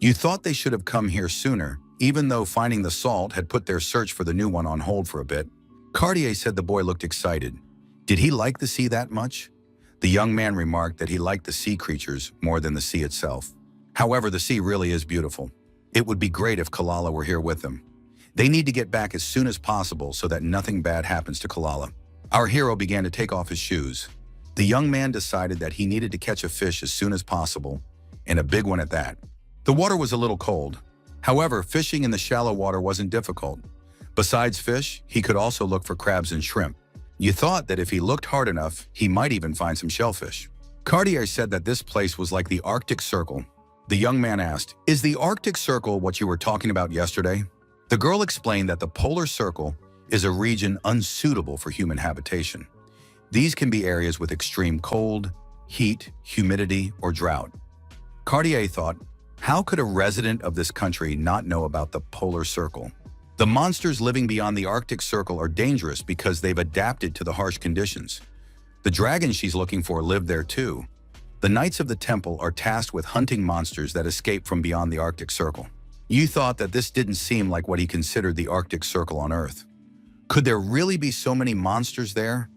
You thought they should have come here sooner, even though finding the salt had put their search for the new one on hold for a bit. Cartier said the boy looked excited. Did he like the sea that much? The young man remarked that he liked the sea creatures more than the sea itself. However, the sea really is beautiful. It would be great if Kalala were here with them. They need to get back as soon as possible so that nothing bad happens to Kalala. Our hero began to take off his shoes. The young man decided that he needed to catch a fish as soon as possible, and a big one at that. The water was a little cold. However, fishing in the shallow water wasn't difficult. Besides fish, he could also look for crabs and shrimp. You thought that if he looked hard enough, he might even find some shellfish. Cartier said that this place was like the Arctic Circle. The young man asked, "Is the Arctic Circle what you were talking about yesterday?" The girl explained that the polar circle is a region unsuitable for human habitation. These can be areas with extreme cold, heat, humidity, or drought. Cartier thought, how could a resident of this country not know about the polar circle? The monsters living beyond the Arctic Circle are dangerous because they've adapted to the harsh conditions. The dragon she's looking for live there too. The Knights of the Temple are tasked with hunting monsters that escape from beyond the Arctic Circle. You thought that this didn't seem like what he considered the Arctic Circle on Earth. Could there really be so many monsters there?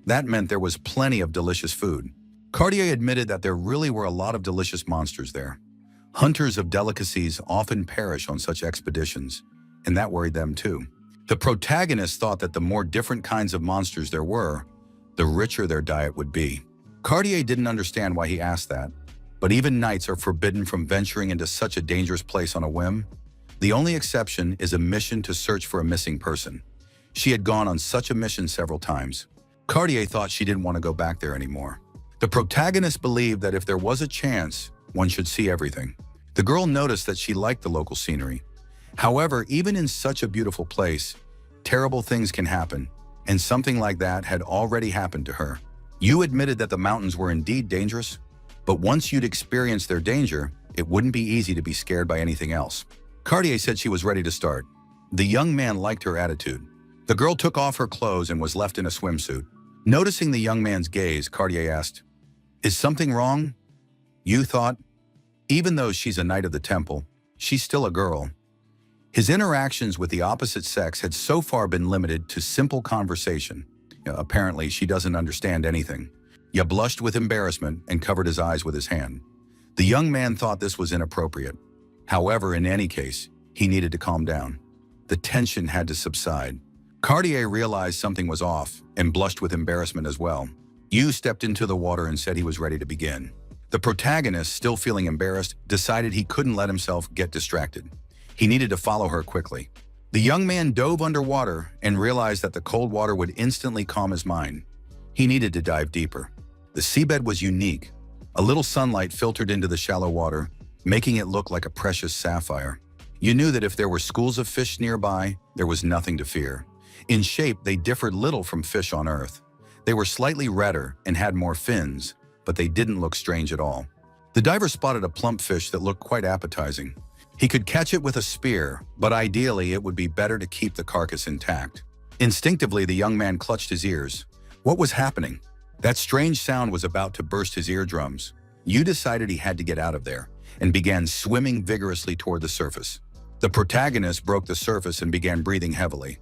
That meant there was plenty of delicious food. Cartier admitted that there really were a lot of delicious monsters there. Hunters of delicacies often perish on such expeditions, and that worried them too. The protagonist thought that the more different kinds of monsters there were, the richer their diet would be. Cartier didn't understand why he asked that, but even knights are forbidden from venturing into such a dangerous place on a whim. The only exception is a mission to search for a missing person. She had gone on such a mission several times. Cartier thought she didn't want to go back there anymore. The protagonist believed that if there was a chance, one should see everything. The girl noticed that she liked the local scenery. However, even in such a beautiful place, terrible things can happen, and something like that had already happened to her. You admitted that the mountains were indeed dangerous, but once you'd experienced their danger, it wouldn't be easy to be scared by anything else. Cartier said she was ready to start. The young man liked her attitude. The girl took off her clothes and was left in a swimsuit. Noticing the young man's gaze, Cartier asked, "Is something wrong?" You thought, even though she's a knight of the temple, she's still a girl. His interactions with the opposite sex had so far been limited to simple conversation. Apparently, she doesn't understand anything. He blushed with embarrassment and covered his eyes with his hand. The young man thought this was inappropriate. However, in any case, he needed to calm down. The tension had to subside. Cartier realized something was off and blushed with embarrassment as well. Yu stepped into the water and said he was ready to begin. The protagonist, still feeling embarrassed, decided he couldn't let himself get distracted. He needed to follow her quickly. The young man dove underwater and realized that the cold water would instantly calm his mind. He needed to dive deeper. The seabed was unique. A little sunlight filtered into the shallow water, making it look like a precious sapphire. You knew that if there were schools of fish nearby, there was nothing to fear. In shape, they differed little from fish on Earth. They were slightly redder and had more fins, but they didn't look strange at all. The diver spotted a plump fish that looked quite appetizing. He could catch it with a spear, but ideally it would be better to keep the carcass intact. Instinctively, the young man clutched his ears. What was happening? That strange sound was about to burst his eardrums. Yu decided he had to get out of there and began swimming vigorously toward the surface. The protagonist broke the surface and began breathing heavily.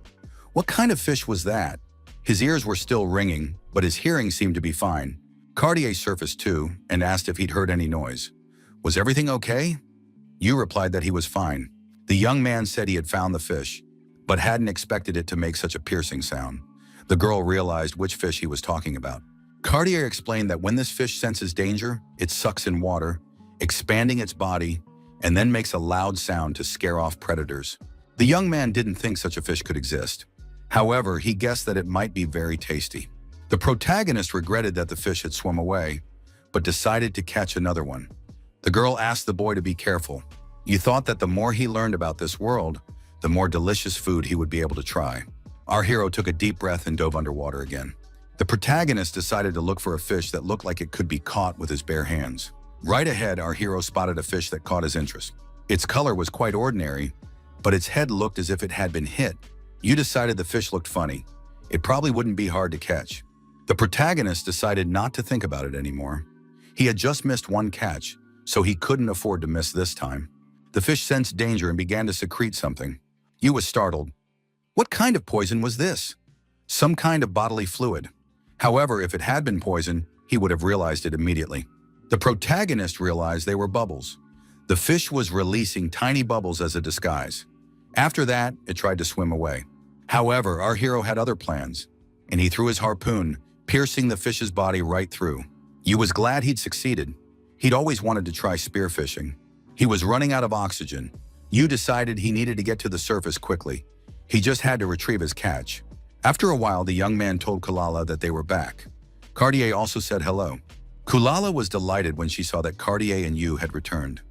What kind of fish was that? His ears were still ringing, but his hearing seemed to be fine. Cartier surfaced too and asked if he'd heard any noise. Was everything okay? Yu replied that he was fine. The young man said he had found the fish, but hadn't expected it to make such a piercing sound. The girl realized which fish he was talking about. Cartier explained that when this fish senses danger, it sucks in water, expanding its body, and then makes a loud sound to scare off predators. The young man didn't think such a fish could exist. However, he guessed that it might be very tasty. The protagonist regretted that the fish had swum away, but decided to catch another one. The girl asked the boy to be careful. You thought that the more he learned about this world, the more delicious food he would be able to try. Our hero took a deep breath and dove underwater again. The protagonist decided to look for a fish that looked like it could be caught with his bare hands. Right ahead, our hero spotted a fish that caught his interest. Its color was quite ordinary, but its head looked as if it had been hit. You decided the fish looked funny. It probably wouldn't be hard to catch. The protagonist decided not to think about it anymore. He had just missed one catch, so he couldn't afford to miss this time. The fish sensed danger and began to secrete something. Yu was startled. What kind of poison was this? Some kind of bodily fluid. However, if it had been poison, he would have realized it immediately. The protagonist realized they were bubbles. The fish was releasing tiny bubbles as a disguise. After that, it tried to swim away. However, our hero had other plans, and he threw his harpoon, piercing the fish's body right through. Yu was glad he'd succeeded. He'd always wanted to try spearfishing. He was running out of oxygen. Yu decided he needed to get to the surface quickly. He just had to retrieve his catch. After a while, the young man told Kulala that they were back. Cartier also said hello. Kulala was delighted when she saw that Cartier and Yu had returned.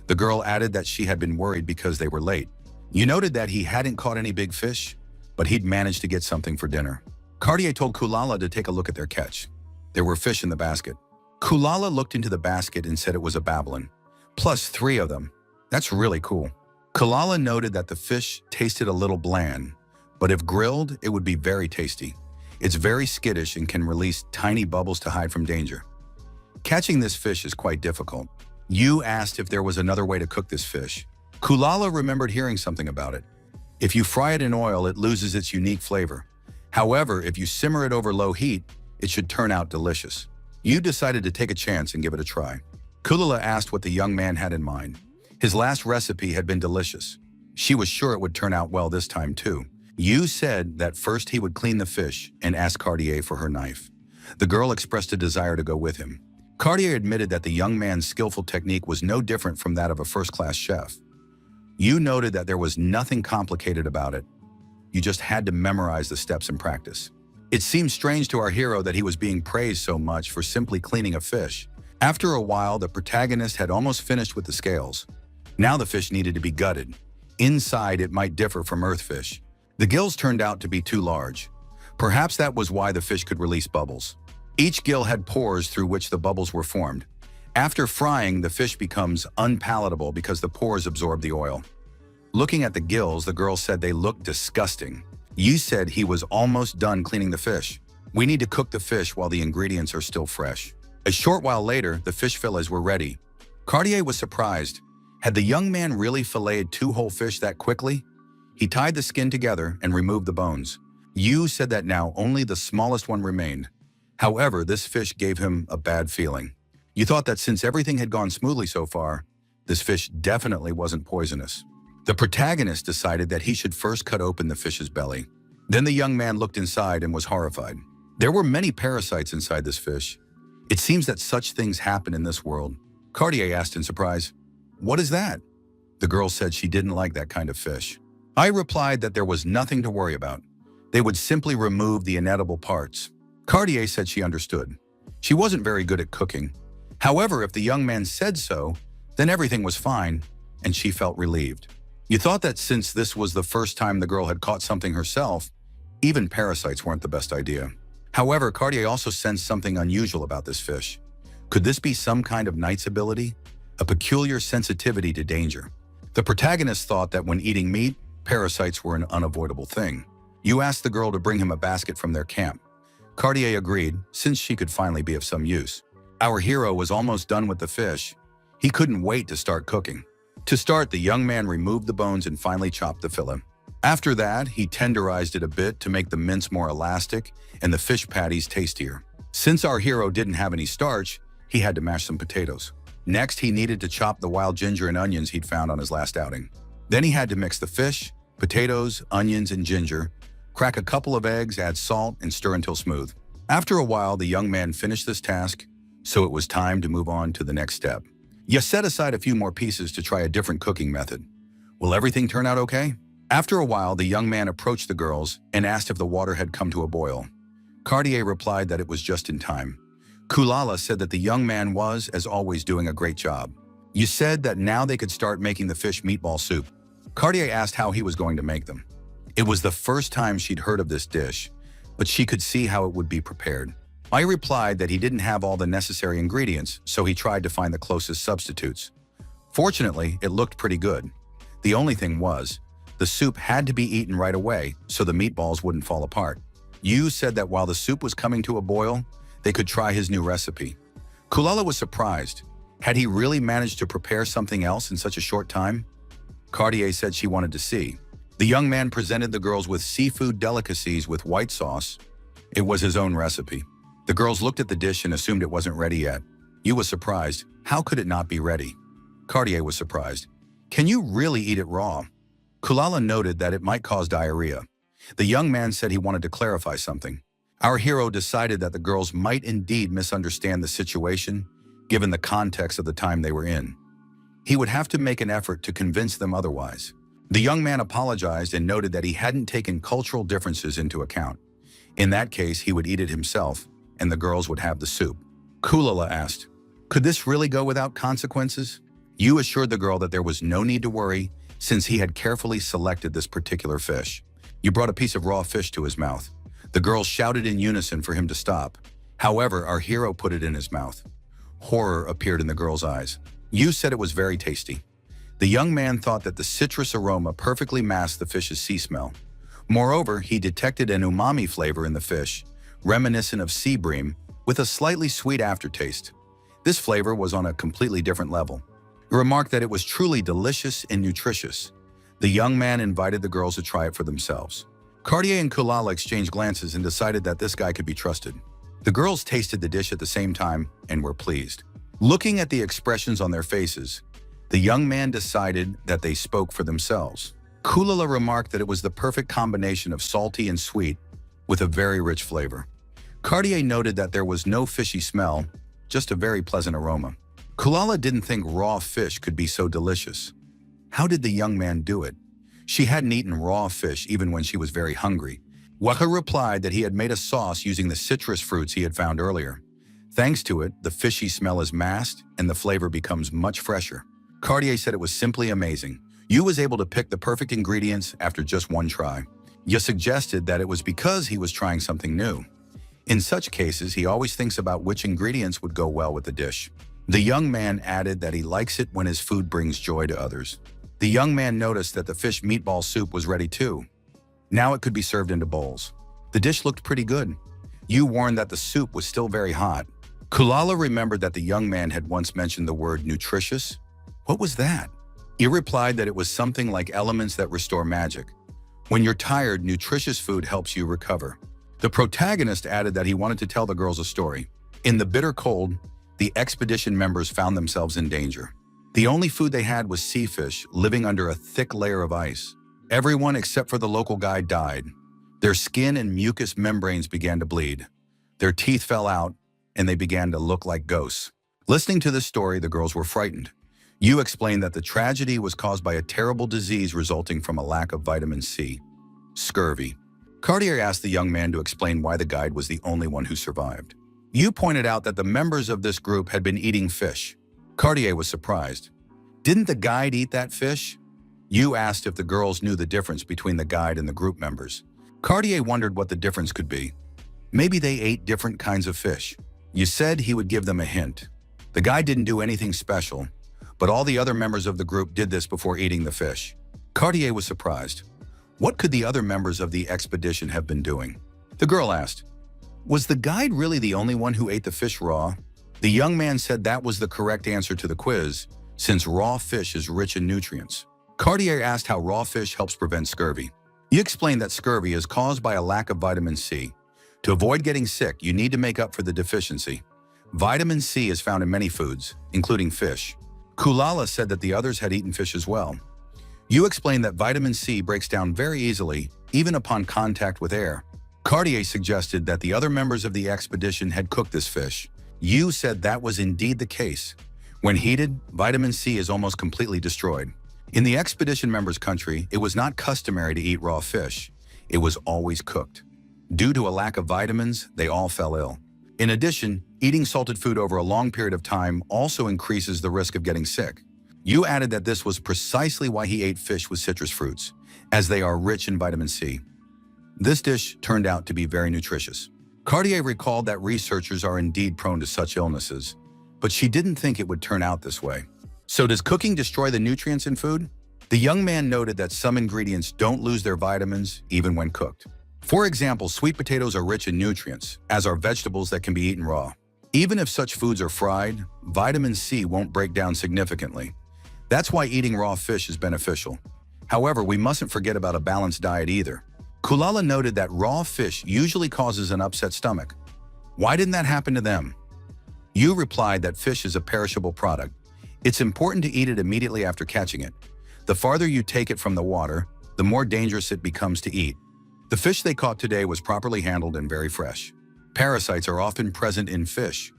The girl added that she had been worried because they were late. Yu noted that he hadn't caught any big fish, but he'd managed to get something for dinner. Cartier told Kulala to take a look at their catch. There were fish in the basket. Kulala looked into the basket and said it was a baboon, plus 3 of them. That's really cool. Kulala noted that the fish tasted a little bland, but if grilled, it would be very tasty. It's very skittish and can release tiny bubbles to hide from danger. Catching this fish is quite difficult. Yu asked if there was another way to cook this fish. Kulala remembered hearing something about it. If you fry it in oil, it loses its unique flavor. However, if you simmer it over low heat, it should turn out delicious. Yu decided to take a chance and give it a try. Kulala asked what the young man had in mind. His last recipe had been delicious. She was sure it would turn out well this time too. Yu said that first he would clean the fish and ask Cartier for her knife. The girl expressed a desire to go with him. Cartier admitted that the young man's skillful technique was no different from that of a first-class chef. Yu noted that there was nothing complicated about it. You just had to memorize the steps in practice. It seemed strange to our hero that he was being praised so much for simply cleaning a fish. After a while, the protagonist had almost finished with the scales. Now the fish needed to be gutted. Inside, it might differ from earthfish. The gills turned out to be too large. Perhaps that was why the fish could release bubbles. Each gill had pores through which the bubbles were formed. After frying, the fish becomes unpalatable because the pores absorb the oil. Looking at the gills, the girl said they looked disgusting. Yu said he was almost done cleaning the fish. We need to cook the fish while the ingredients are still fresh. A short while later, the fish fillets were ready. Cartier was surprised. Had the young man really filleted 2 whole fish that quickly? He tied the skin together and removed the bones. Yu said that now only the smallest one remained. However, this fish gave him a bad feeling. You thought that since everything had gone smoothly so far, this fish definitely wasn't poisonous. The protagonist decided that he should first cut open the fish's belly. Then the young man looked inside and was horrified. There were many parasites inside this fish. It seems that such things happen in this world. Cartier asked in surprise, "What is that?" The girl said she didn't like that kind of fish. I replied that there was nothing to worry about. They would simply remove the inedible parts. Cartier said she understood. She wasn't very good at cooking. However, if the young man said so, then everything was fine, and she felt relieved. You thought that since this was the first time the girl had caught something herself, even parasites weren't the best idea. However, Cartier also sensed something unusual about this fish. Could this be some kind of knight's ability? A peculiar sensitivity to danger. The protagonist thought that when eating meat, parasites were an unavoidable thing. Yu asked the girl to bring him a basket from their camp. Cartier agreed, since she could finally be of some use. Our hero was almost done with the fish. He couldn't wait to start cooking. To start, the young man removed the bones and finally chopped the fillet. After that, he tenderized it a bit to make the mince more elastic and the fish patties tastier. Since our hero didn't have any starch, he had to mash some potatoes. Next, he needed to chop the wild ginger and onions he'd found on his last outing. Then he had to mix the fish, potatoes, onions, and ginger, crack a couple of eggs, add salt, and stir until smooth. After a while, the young man finished this task, so it was time to move on to the next step. You set aside a few more pieces to try a different cooking method. Will everything turn out okay? After a while, the young man approached the girls and asked if the water had come to a boil. Cartier replied that it was just in time. Kulala said that the young man was, as always, doing a great job. You said that now they could start making the fish meatball soup. Cartier asked how he was going to make them. It was the first time she'd heard of this dish, but she could see how it would be prepared. I replied that he didn't have all the necessary ingredients, so he tried to find the closest substitutes. Fortunately, it looked pretty good. The only thing was, the soup had to be eaten right away so the meatballs wouldn't fall apart. Yu said that while the soup was coming to a boil, they could try his new recipe. Kulala was surprised. Had he really managed to prepare something else in such a short time? Cartier said she wanted to see. The young man presented the girls with seafood delicacies with white sauce. It was his own recipe. The girls looked at the dish and assumed it wasn't ready yet. Yu was surprised. How could it not be ready? Cartier was surprised. Can you really eat it raw? Kulala noted that it might cause diarrhea. The young man said he wanted to clarify something. Our hero decided that the girls might indeed misunderstand the situation, given the context of the time they were in. He would have to make an effort to convince them otherwise. The young man apologized and noted that he hadn't taken cultural differences into account. In that case, he would eat it himself, and the girls would have the soup. Kulala asked, "Could this really go without consequences?" Yu assured the girl that there was no need to worry, since he had carefully selected this particular fish. Yu brought a piece of raw fish to his mouth. The girls shouted in unison for him to stop. However, our hero put it in his mouth. Horror appeared in the girl's eyes. Yu said it was very tasty. The young man thought that the citrus aroma perfectly masked the fish's sea smell. Moreover, he detected an umami flavor in the fish, reminiscent of sea bream, with a slightly sweet aftertaste. This flavor was on a completely different level. He remarked that it was truly delicious and nutritious. The young man invited the girls to try it for themselves. Cartier and Kulala exchanged glances and decided that this guy could be trusted. The girls tasted the dish at the same time and were pleased. Looking at the expressions on their faces, the young man decided that they spoke for themselves. Kulala remarked that it was the perfect combination of salty and sweet, with a very rich flavor. Cartier noted that there was no fishy smell, just a very pleasant aroma. Kulala didn't think raw fish could be so delicious. How did the young man do it? She hadn't eaten raw fish even when she was very hungry. Waka replied that he had made a sauce using the citrus fruits he had found earlier. Thanks to it, the fishy smell is masked and the flavor becomes much fresher. Cartier said it was simply amazing. Yu was able to pick the perfect ingredients after just one try. Yu suggested that it was because he was trying something new. In such cases, he always thinks about which ingredients would go well with the dish. The young man added that he likes it when his food brings joy to others. The young man noticed that the fish meatball soup was ready too. Now it could be served into bowls. The dish looked pretty good. Yu warned that the soup was still very hot. Kulala remembered that the young man had once mentioned the word nutritious. What was that? He replied that it was something like elements that restore magic. When you're tired, nutritious food helps you recover. The protagonist added that he wanted to tell the girls a story. In the bitter cold, the expedition members found themselves in danger. The only food they had was sea fish living under a thick layer of ice. Everyone except for the local guide died. Their skin and mucous membranes began to bleed. Their teeth fell out, and they began to look like ghosts. Listening to this story, the girls were frightened. Yu explained that the tragedy was caused by a terrible disease resulting from a lack of vitamin C. Scurvy. Cartier asked the young man to explain why the guide was the only one who survived. Yu pointed out that the members of this group had been eating fish. Cartier was surprised. Didn't the guide eat that fish? Yu asked if the girls knew the difference between the guide and the group members. Cartier wondered what the difference could be. Maybe they ate different kinds of fish. Yu said he would give them a hint. The guide didn't do anything special, but all the other members of the group did this before eating the fish. Cartier was surprised. What could the other members of the expedition have been doing? The girl asked, "Was the guide really the only one who ate the fish raw?" The young man said that was the correct answer to the quiz, since raw fish is rich in nutrients. Cartier asked how raw fish helps prevent scurvy. He explained that scurvy is caused by a lack of vitamin C. To avoid getting sick, you need to make up for the deficiency. Vitamin C is found in many foods, including fish. Kulala said that the others had eaten fish as well. Yu explained that vitamin C breaks down very easily, even upon contact with air. Cartier suggested that the other members of the expedition had cooked this fish. Yu said that was indeed the case. When heated, vitamin C is almost completely destroyed. In the expedition members' country, it was not customary to eat raw fish. It was always cooked. Due to a lack of vitamins, they all fell ill. In addition, eating salted food over a long period of time also increases the risk of getting sick. Yu added that this was precisely why he ate fish with citrus fruits, as they are rich in vitamin C. This dish turned out to be very nutritious. Cartier recalled that researchers are indeed prone to such illnesses, but she didn't think it would turn out this way. So does cooking destroy the nutrients in food? The young man noted that some ingredients don't lose their vitamins even when cooked. For example, sweet potatoes are rich in nutrients, as are vegetables that can be eaten raw. Even if such foods are fried, vitamin C won't break down significantly. That's why eating raw fish is beneficial. However, we mustn't forget about a balanced diet either. Kulala noted that raw fish usually causes an upset stomach. Why didn't that happen to them? Yu replied that fish is a perishable product. It's important to eat it immediately after catching it. The farther you take it from the water, the more dangerous it becomes to eat. The fish they caught today was properly handled and very fresh. Parasites are often present in fish.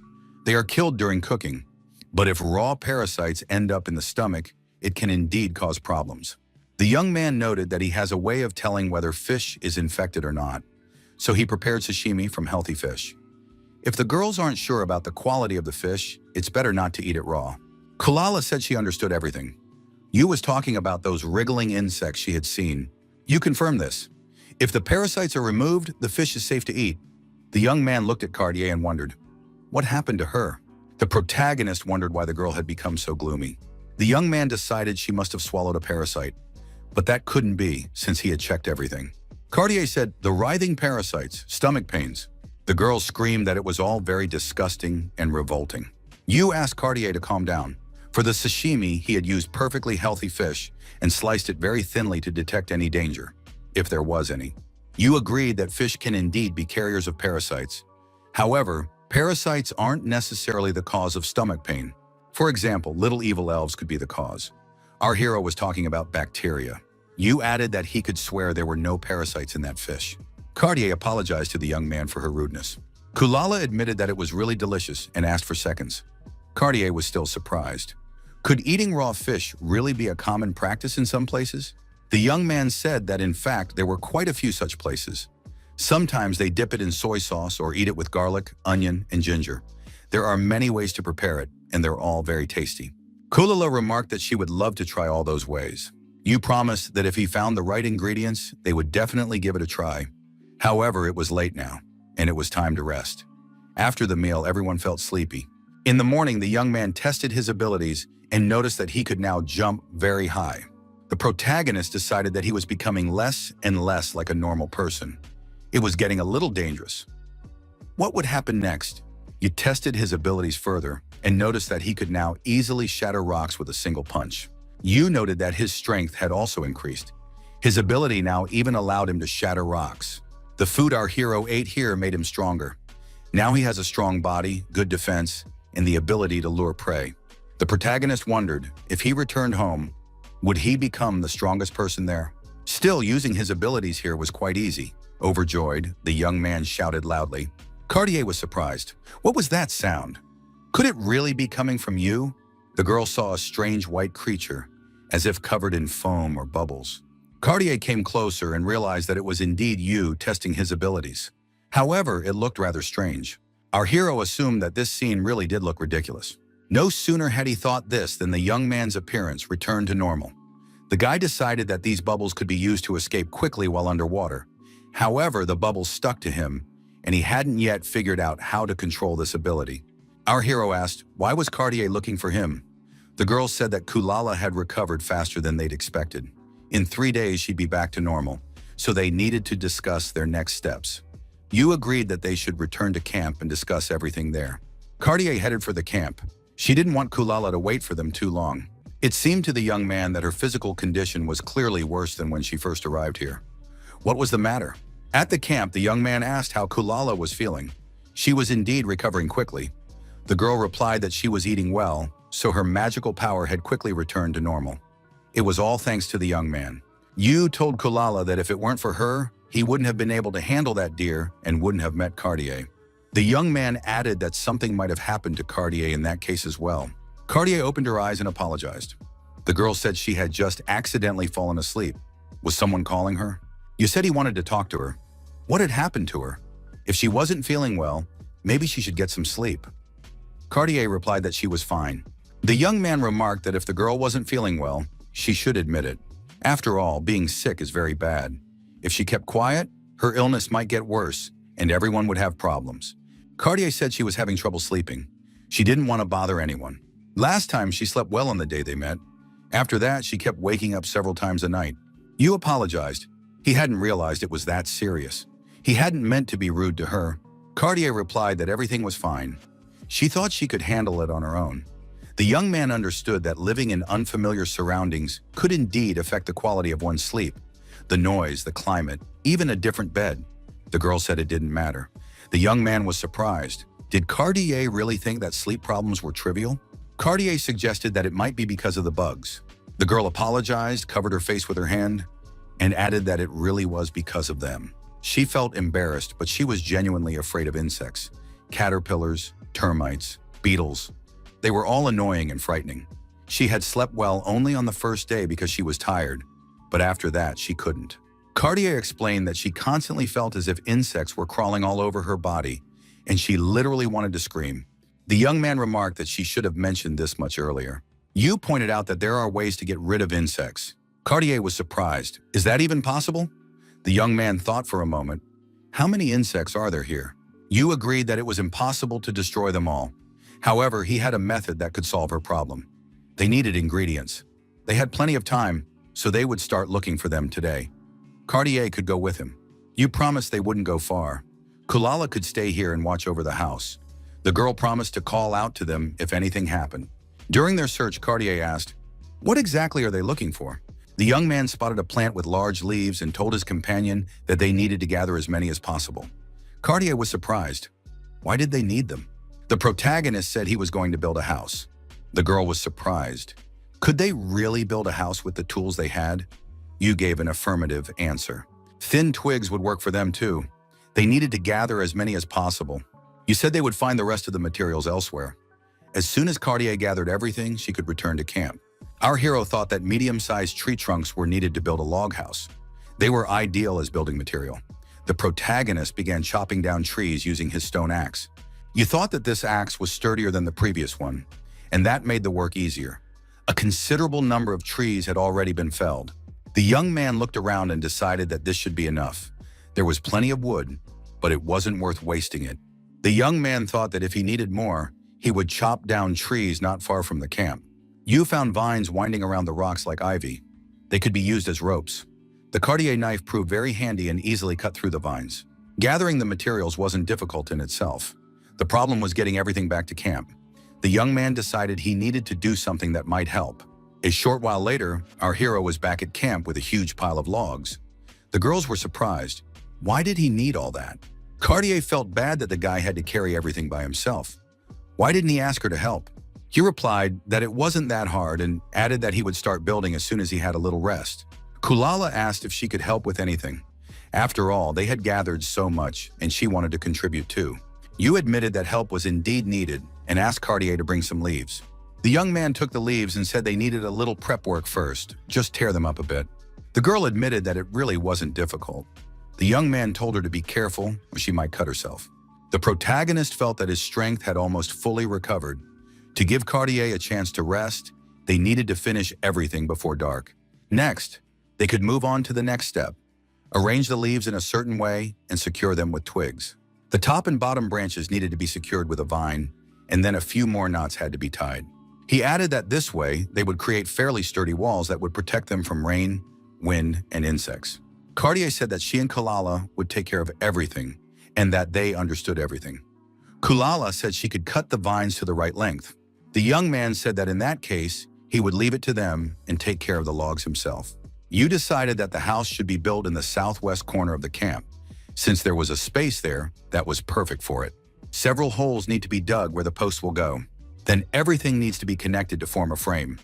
They are killed during cooking, but if raw parasites end up in the stomach, it can indeed cause problems. The young man noted that he has a way of telling whether fish is infected or not, so he prepared sashimi from healthy fish. If the girls aren't sure about the quality of the fish, it's better not to eat it raw. Kulala said she understood everything. Yu was talking about those wriggling insects she had seen. You confirmed this. If the parasites are removed, the fish is safe to eat. The young man looked at Cartier and wondered, what happened to her? The protagonist wondered why the girl had become so gloomy. The young man decided she must have swallowed a parasite, but that couldn't be since he had checked everything. Cartier said, the writhing parasites, stomach pains. The girl screamed that it was all very disgusting and revolting. Yu asked Cartier to calm down. For the sashimi, he had used perfectly healthy fish and sliced it very thinly to detect any danger, if there was any. Yu agreed that fish can indeed be carriers of parasites. However, parasites aren't necessarily the cause of stomach pain. For example, little evil elves could be the cause. Our hero was talking about bacteria. Yu added that he could swear there were no parasites in that fish. Cartier apologized to the young man for her rudeness. Kulala admitted that it was really delicious and asked for seconds. Cartier was still surprised. Could eating raw fish really be a common practice in some places? The young man said that in fact there were quite a few such places. Sometimes they dip it in soy sauce or eat it with garlic, onion, and ginger. There are many ways to prepare it, and they're all very tasty. Kulala remarked that she would love to try all those ways. Yu promised that if he found the right ingredients, they would definitely give it a try. However, it was late now, and it was time to rest. After the meal, everyone felt sleepy. In the morning, the young man tested his abilities and noticed that he could now jump very high. The protagonist decided that he was becoming less and less like a normal person. It was getting a little dangerous. What would happen next? Yu tested his abilities further and noticed that he could now easily shatter rocks with a single punch. Yu noted that his strength had also increased. His ability now even allowed him to shatter rocks. The food our hero ate here made him stronger. Now he has a strong body, good defense, and the ability to lure prey. The protagonist wondered, if he returned home, would he become the strongest person there? Still, using his abilities here was quite easy. Overjoyed, the young man shouted loudly. Cartier was surprised. What was that sound? Could it really be coming from you? The girl saw a strange white creature, as if covered in foam or bubbles. Cartier came closer and realized that it was indeed Yu testing his abilities. However, it looked rather strange. Our hero assumed that this scene really did look ridiculous. No sooner had he thought this than the young man's appearance returned to normal. The guy decided that these bubbles could be used to escape quickly while underwater. However, the bubbles stuck to him, and he hadn't yet figured out how to control this ability. Our hero asked, why was Cartier looking for him? The girl said that Kulala had recovered faster than they'd expected. In 3 days, she'd be back to normal, so they needed to discuss their next steps. Yu agreed that they should return to camp and discuss everything there. Cartier headed for the camp. She didn't want Kulala to wait for them too long. It seemed to the young man that her physical condition was clearly worse than when she first arrived here. What was the matter? At the camp, the young man asked how Kulala was feeling. She was indeed recovering quickly. The girl replied that she was eating well, so her magical power had quickly returned to normal. It was all thanks to the young man. Yu told Kulala that if it weren't for her, he wouldn't have been able to handle that deer and wouldn't have met Cartier. The young man added that something might have happened to Cartier in that case as well. Cartier opened her eyes and apologized. The girl said she had just accidentally fallen asleep. Was someone calling her? You said he wanted to talk to her. What had happened to her? If she wasn't feeling well, maybe she should get some sleep. Cartier replied that she was fine. The young man remarked that if the girl wasn't feeling well, she should admit it. After all, being sick is very bad. If she kept quiet, her illness might get worse, and everyone would have problems. Cartier said she was having trouble sleeping. She didn't want to bother anyone. Last time, she slept well on the day they met. After that, she kept waking up several times a night. Yu apologized. He hadn't realized it was that serious. He hadn't meant to be rude to her. Cartier replied that everything was fine. She thought she could handle it on her own. The young man understood that living in unfamiliar surroundings could indeed affect the quality of one's sleep. The noise, the climate, even a different bed. The girl said it didn't matter. The young man was surprised. Did Cartier really think that sleep problems were trivial? Cartier suggested that it might be because of the bugs. The girl apologized, covered her face with her hand. and added that it really was because of them. She felt embarrassed, but she was genuinely afraid of insects. Caterpillars, termites, beetles. They were all annoying and frightening. She had slept well only on the first day because she was tired, but after that she couldn't. Cartier explained that she constantly felt as if insects were crawling all over her body, and she literally wanted to scream. The young man remarked that she should have mentioned this much earlier. You pointed out that there are ways to get rid of insects. Cartier was surprised. Is that even possible? The young man thought for a moment. How many insects are there here? You agreed that it was impossible to destroy them all. However, he had a method that could solve her problem. They needed ingredients. They had plenty of time, so they would start looking for them today. Cartier could go with him. You promised they wouldn't go far. Kulala could stay here and watch over the house. The girl promised to call out to them if anything happened. During their search, Cartier asked, "What exactly are they looking for?" The young man spotted a plant with large leaves and told his companion that they needed to gather as many as possible. Cartier was surprised. Why did they need them? The protagonist said he was going to build a house. The girl was surprised. Could they really build a house with the tools they had? You gave an affirmative answer. Thin twigs would work for them too. They needed to gather as many as possible. You said they would find the rest of the materials elsewhere. As soon as Cartier gathered everything, she could return to camp. Our hero thought that medium-sized tree trunks were needed to build a log house. They were ideal as building material. The protagonist began chopping down trees using his stone axe. You thought that this axe was sturdier than the previous one, and that made the work easier. A considerable number of trees had already been felled. The young man looked around and decided that this should be enough. There was plenty of wood, but it wasn't worth wasting it. The young man thought that if he needed more, he would chop down trees not far from the camp. You found vines winding around the rocks like ivy. They could be used as ropes. The Cartier knife proved very handy and easily cut through the vines. Gathering the materials wasn't difficult in itself. The problem was getting everything back to camp. The young man decided he needed to do something that might help. A short while later, our hero was back at camp with a huge pile of logs. The girls were surprised. Why did he need all that? Cartier felt bad that the guy had to carry everything by himself. Why didn't he ask her to help? He replied that it wasn't that hard and added that he would start building as soon as he had a little rest. Kulala asked if she could help with anything. After all, they had gathered so much, and she wanted to contribute too. You admitted that help was indeed needed and asked Cartier to bring some leaves. The young man took the leaves and said they needed a little prep work first, just tear them up a bit. The girl admitted that it really wasn't difficult. The young man told her to be careful or she might cut herself. The protagonist felt that his strength had almost fully recovered. To give Cartier a chance to rest, they needed to finish everything before dark. Next, they could move on to the next step. Arrange the leaves in a certain way and secure them with twigs. The top and bottom branches needed to be secured with a vine, and then a few more knots had to be tied. He added that this way, they would create fairly sturdy walls that would protect them from rain, wind, and insects. Cartier said that she and Kulala would take care of everything, and that they understood everything. Kulala said she could cut the vines to the right length. The young man said that in that case, he would leave it to them and take care of the logs himself. You decided that the house should be built in the southwest corner of the camp. Since there was a space there, that was perfect for it. Several holes need to be dug where the posts will go. Then everything needs to be connected to form a frame.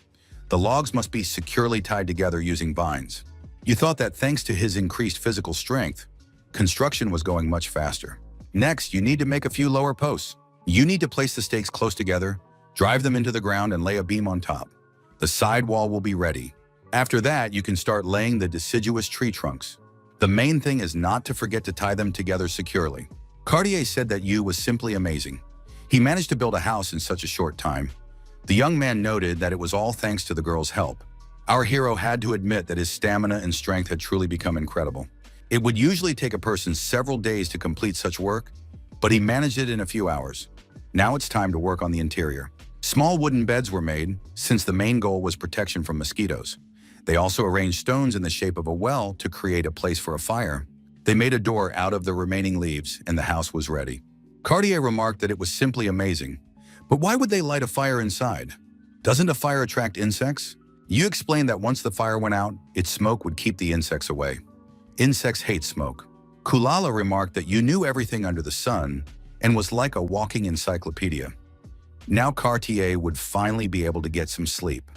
The logs must be securely tied together using vines. You thought that thanks to his increased physical strength, construction was going much faster. Next, you need to make a few lower posts. You need to place the stakes close together, drive them into the ground, and lay a beam on top. The side wall will be ready. After that, you can start laying the deciduous tree trunks. The main thing is not to forget to tie them together securely. Cartier said that Yu was simply amazing. He managed to build a house in such a short time. The young man noted that it was all thanks to the girl's help. Our hero had to admit that his stamina and strength had truly become incredible. It would usually take a person several days to complete such work, but he managed it in a few hours. Now it's time to work on the interior. Small wooden beds were made, since the main goal was protection from mosquitoes. They also arranged stones in the shape of a well to create a place for a fire. They made a door out of the remaining leaves, and the house was ready. Cartier remarked that it was simply amazing. But why would they light a fire inside? Doesn't a fire attract insects? You explained that once the fire went out, its smoke would keep the insects away. Insects hate smoke. Kulala remarked that you knew everything under the sun and was like a walking encyclopedia. Now Cartier would finally be able to get some sleep.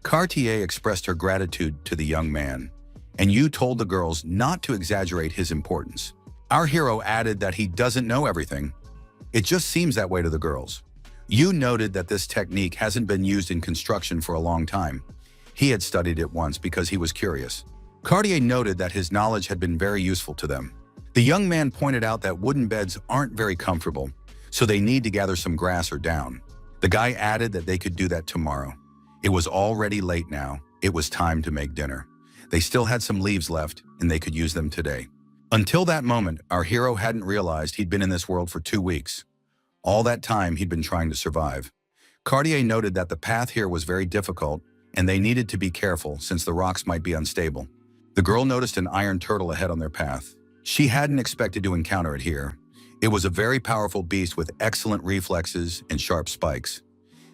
Cartier expressed her gratitude to the young man. and you told the girls not to exaggerate his importance. Our hero added that he doesn't know everything. It just seems that way to the girls. You noted that this technique hasn't been used in construction for a long time. He had studied it once because he was curious. Cartier noted that his knowledge had been very useful to them. The young man pointed out that wooden beds aren't very comfortable, so they need to gather some grass or down. The guy added that they could do that tomorrow. It was already late now. It was time to make dinner. They still had some leaves left, and they could use them today. Until that moment, our hero hadn't realized he'd been in this world for 2 weeks. All that time, he'd been trying to survive. Cartier noted that the path here was very difficult, and they needed to be careful since the rocks might be unstable. The girl noticed an iron turtle ahead on their path. She hadn't expected to encounter it here. It was a very powerful beast with excellent reflexes and sharp spikes.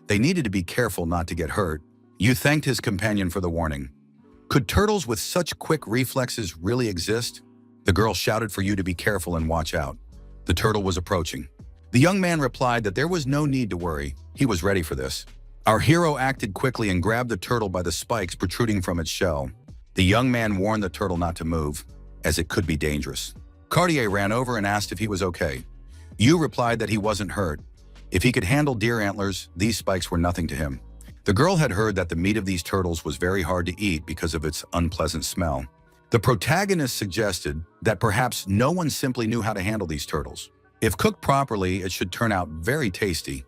They needed to be careful not to get hurt. You thanked his companion for the warning. Could turtles with such quick reflexes really exist? The girl shouted for you to be careful and watch out. The turtle was approaching. The young man replied that there was no need to worry. He was ready for this. Our hero acted quickly and grabbed the turtle by the spikes protruding from its shell. The young man warned the turtle not to move, as it could be dangerous. Cartier ran over and asked if he was okay. You replied that he wasn't hurt. If he could handle deer antlers, these spikes were nothing to him. The girl had heard that the meat of these turtles was very hard to eat because of its unpleasant smell. The protagonist suggested that perhaps no one simply knew how to handle these turtles. If cooked properly, it should turn out very tasty.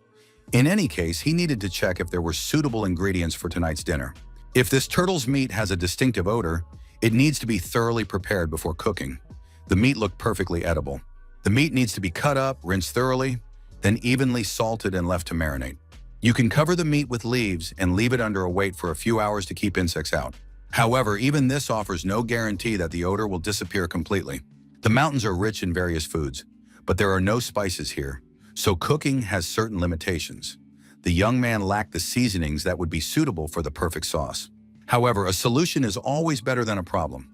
In any case, he needed to check if there were suitable ingredients for tonight's dinner. If this turtle's meat has a distinctive odor, it needs to be thoroughly prepared before cooking. The meat looked perfectly edible. The meat needs to be cut up, rinsed thoroughly, then evenly salted and left to marinate. You can cover the meat with leaves and leave it under a weight for a few hours to keep insects out. However, even this offers no guarantee that the odor will disappear completely. The mountains are rich in various foods, but there are no spices here, so cooking has certain limitations. The young man lacked the seasonings that would be suitable for the perfect sauce. However, a solution is always better than a problem.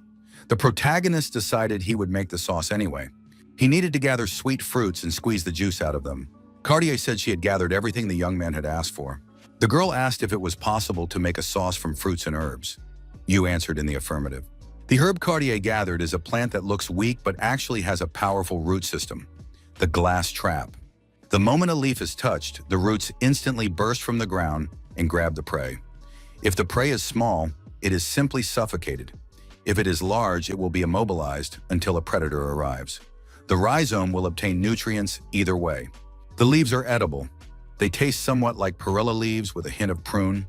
The protagonist decided he would make the sauce anyway. He needed to gather sweet fruits and squeeze the juice out of them. Cartier said she had gathered everything the young man had asked for. The girl asked if it was possible to make a sauce from fruits and herbs. You answered in the affirmative. The herb Cartier gathered is a plant that looks weak but actually has a powerful root system, the glass trap. The moment a leaf is touched, the roots instantly burst from the ground and grab the prey. If the prey is small, it is simply suffocated. If it is large, it will be immobilized until a predator arrives. The rhizome will obtain nutrients either way. The leaves are edible. They taste somewhat like perilla leaves with a hint of prune.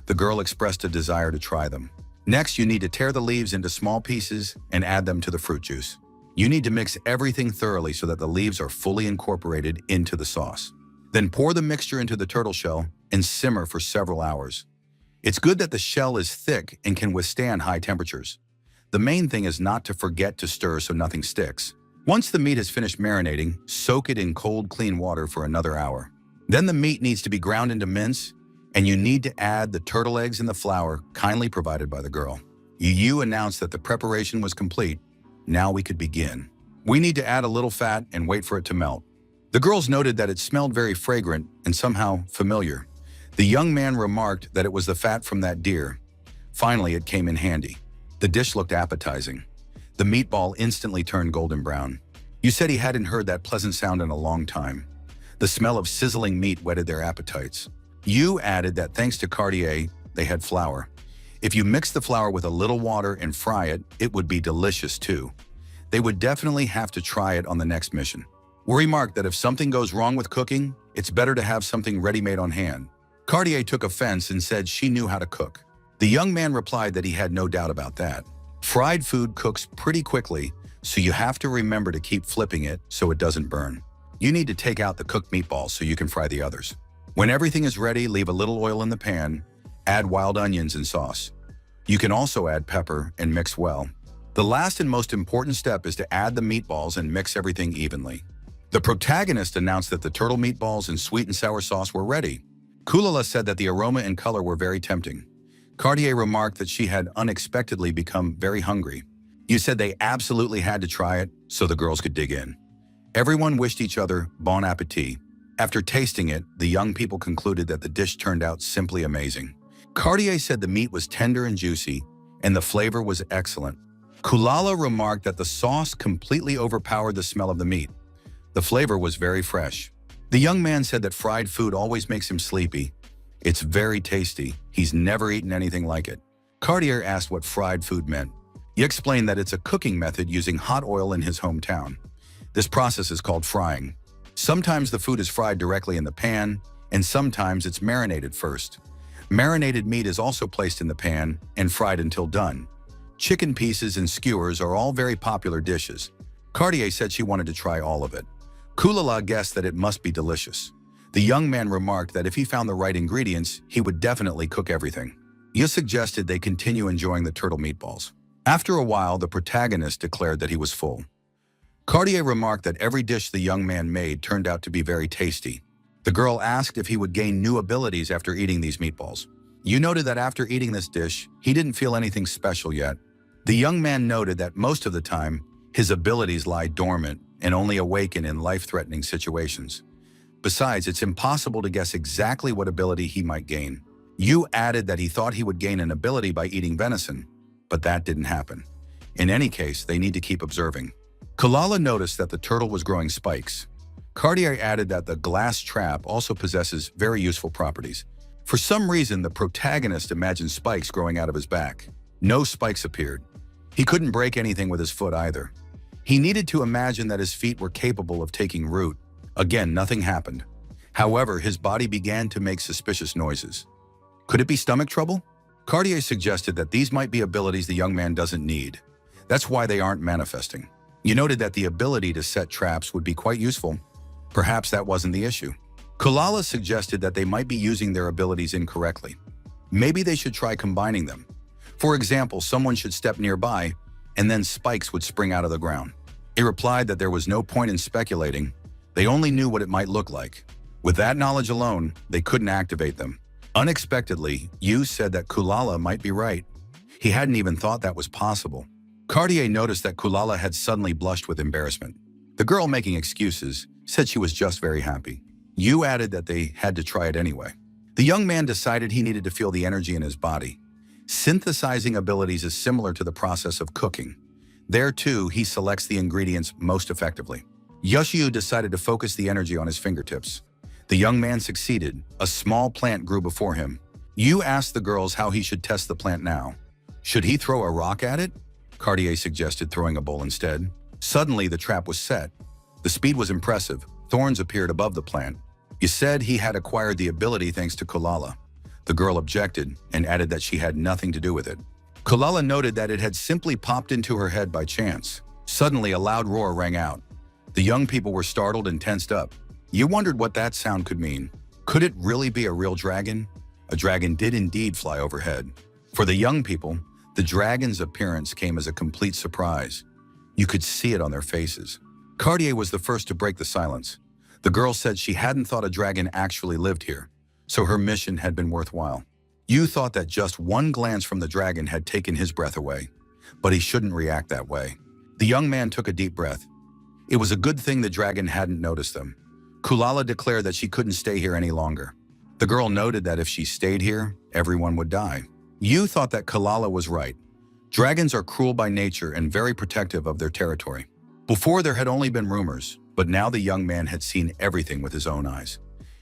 The girl expressed a desire to try them. Next, you need to tear the leaves into small pieces and add them to the fruit juice. You need to mix everything thoroughly so that the leaves are fully incorporated into the sauce. Then pour the mixture into the turtle shell and simmer for several hours. It's good that the shell is thick and can withstand high temperatures. The main thing is not to forget to stir so nothing sticks. Once the meat has finished marinating, soak it in cold, clean water for another hour. Then the meat needs to be ground into mince, and you need to add the turtle eggs and the flour kindly provided by the girl. You announced that the preparation was complete. Now we could begin. We need to add a little fat and wait for it to melt. The girls noted that it smelled very fragrant and somehow familiar. The young man remarked that it was the fat from that deer. Finally, it came in handy. The dish looked appetizing. The meatball instantly turned golden brown. You said he hadn't heard that pleasant sound in a long time. The smell of sizzling meat whetted their appetites. You added that thanks to Cartier, they had flour. If you mix the flour with a little water and fry it, it would be delicious too. They would definitely have to try it on the next mission. We remarked that if something goes wrong with cooking, it's better to have something ready-made on hand. Cartier took offense and said she knew how to cook. The young man replied that he had no doubt about that. Fried food cooks pretty quickly, so you have to remember to keep flipping it so it doesn't burn. You need to take out the cooked meatballs so you can fry the others. When everything is ready, leave a little oil in the pan, add wild onions and sauce. You can also add pepper and mix well. The last and most important step is to add the meatballs and mix everything evenly. The protagonist announced that the turtle meatballs and sweet and sour sauce were ready. Kulala said that the aroma and color were very tempting. Cartier remarked that she had unexpectedly become very hungry. You said they absolutely had to try it so the girls could dig in. Everyone wished each other bon appetit. After tasting it, the young people concluded that the dish turned out simply amazing. Cartier said the meat was tender and juicy, and the flavor was excellent. Kulala remarked that the sauce completely overpowered the smell of the meat. The flavor was very fresh. The young man said that fried food always makes him sleepy. It's very tasty. He's never eaten anything like it. Cartier asked what fried food meant. He explained that it's a cooking method using hot oil in his hometown. This process is called frying. Sometimes the food is fried directly in the pan, and sometimes it's marinated first. Marinated meat is also placed in the pan and fried until done. Chicken pieces and skewers are all very popular dishes. Cartier said she wanted to try all of it. Kulala guessed that it must be delicious. The young man remarked that if he found the right ingredients, he would definitely cook everything. He suggested they continue enjoying the turtle meatballs. After a while, the protagonist declared that he was full. Cartier remarked that every dish the young man made turned out to be very tasty. The girl asked if he would gain new abilities after eating these meatballs. You noted that after eating this dish, he didn't feel anything special yet. The young man noted that most of the time, his abilities lie dormant and only awaken in life-threatening situations. Besides, it's impossible to guess exactly what ability he might gain. Yu added that he thought he would gain an ability by eating venison, but that didn't happen. In any case, they need to keep observing. Kulala noticed that the turtle was growing spikes. Cartier added that the glass trap also possesses very useful properties. For some reason, the protagonist imagined spikes growing out of his back. No spikes appeared. He couldn't break anything with his foot either. He needed to imagine that his feet were capable of taking root. Again, nothing happened. However, his body began to make suspicious noises. Could it be stomach trouble? Cartier suggested that these might be abilities the young man doesn't need. That's why they aren't manifesting. You noted that the ability to set traps would be quite useful. Perhaps that wasn't the issue. Kulala suggested that they might be using their abilities incorrectly. Maybe they should try combining them. For example, someone should step nearby, and then spikes would spring out of the ground. He replied that there was no point in speculating. They only knew what it might look like. With that knowledge alone, they couldn't activate them. Unexpectedly, Yu said that Kulala might be right. He hadn't even thought that was possible. Cartier noticed that Kulala had suddenly blushed with embarrassment. The girl, making excuses, said she was just very happy. Yu added that they had to try it anyway. The young man decided he needed to feel the energy in his body. Synthesizing abilities is similar to the process of cooking. There, too, he selects the ingredients most effectively. Yoshiu decided to focus the energy on his fingertips. The young man succeeded. A small plant grew before him. Yu asked the girls how he should test the plant now. Should he throw a rock at it? Cartier suggested throwing a bowl instead. Suddenly, the trap was set. The speed was impressive. Thorns appeared above the plant. You said he had acquired the ability thanks to Kulala. The girl objected and added that she had nothing to do with it. Kulala noted that it had simply popped into her head by chance. Suddenly, a loud roar rang out. The young people were startled and tensed up. You wondered what that sound could mean. Could it really be a real dragon? A dragon did indeed fly overhead. For the young people, the dragon's appearance came as a complete surprise. You could see it on their faces. Cartier was the first to break the silence. The girl said she hadn't thought a dragon actually lived here, so her mission had been worthwhile. Yu thought that just one glance from the dragon had taken his breath away, but he shouldn't react that way. The young man took a deep breath. It was a good thing the dragon hadn't noticed them. Kulala declared that she couldn't stay here any longer. The girl noted that if she stayed here, everyone would die. Yu thought that Kulala was right. Dragons are cruel by nature and very protective of their territory. Before, there had only been rumors, but now the young man had seen everything with his own eyes.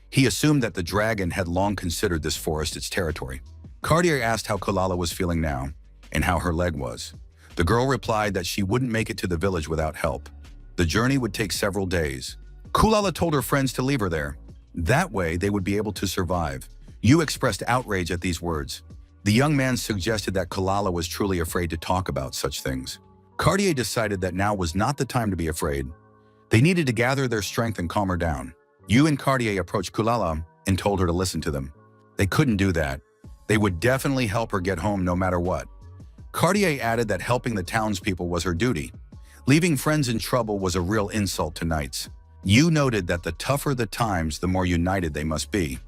He assumed that the dragon had long considered this forest its territory. Cartier asked how Kulala was feeling now and how her leg was. The girl replied that she wouldn't make it to the village without help. The journey would take several days. Kulala told her friends to leave her there. That way, they would be able to survive. Yu expressed outrage at these words. The young man suggested that Kulala was truly afraid to talk about such things. Cartier decided that now was not the time to be afraid. They needed to gather their strength and calm her down. Yu and Cartier approached Kulala and told her to listen to them. They couldn't do that. They would definitely help her get home no matter what. Cartier added that helping the townspeople was her duty. Leaving friends in trouble was a real insult to knights. Yu noted that the tougher the times, the more united they must be.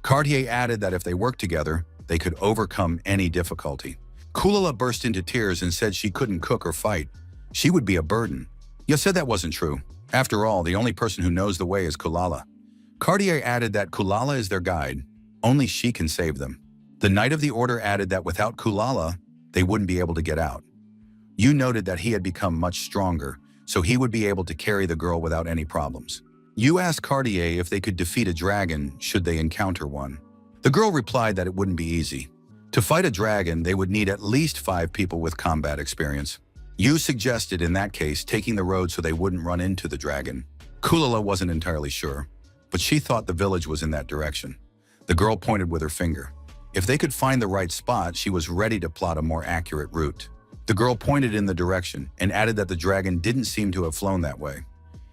Cartier added that if they worked together, they could overcome any difficulty. Kulala burst into tears and said she couldn't cook or fight. She would be a burden. You said that wasn't true. After all, the only person who knows the way is Kulala. Cartier added that Kulala is their guide. Only she can save them. The Knight of the Order added that without Kulala, they wouldn't be able to get out. You noted that he had become much stronger, so he would be able to carry the girl without any problems. You asked Cartier if they could defeat a dragon should they encounter one. The girl replied that it wouldn't be easy. To fight a dragon, they would need at least 5 people with combat experience. You suggested in that case taking the road so they wouldn't run into the dragon. Kulala wasn't entirely sure, but she thought the village was in that direction. The girl pointed with her finger. If they could find the right spot, she was ready to plot a more accurate route. The girl pointed in the direction and added that the dragon didn't seem to have flown that way.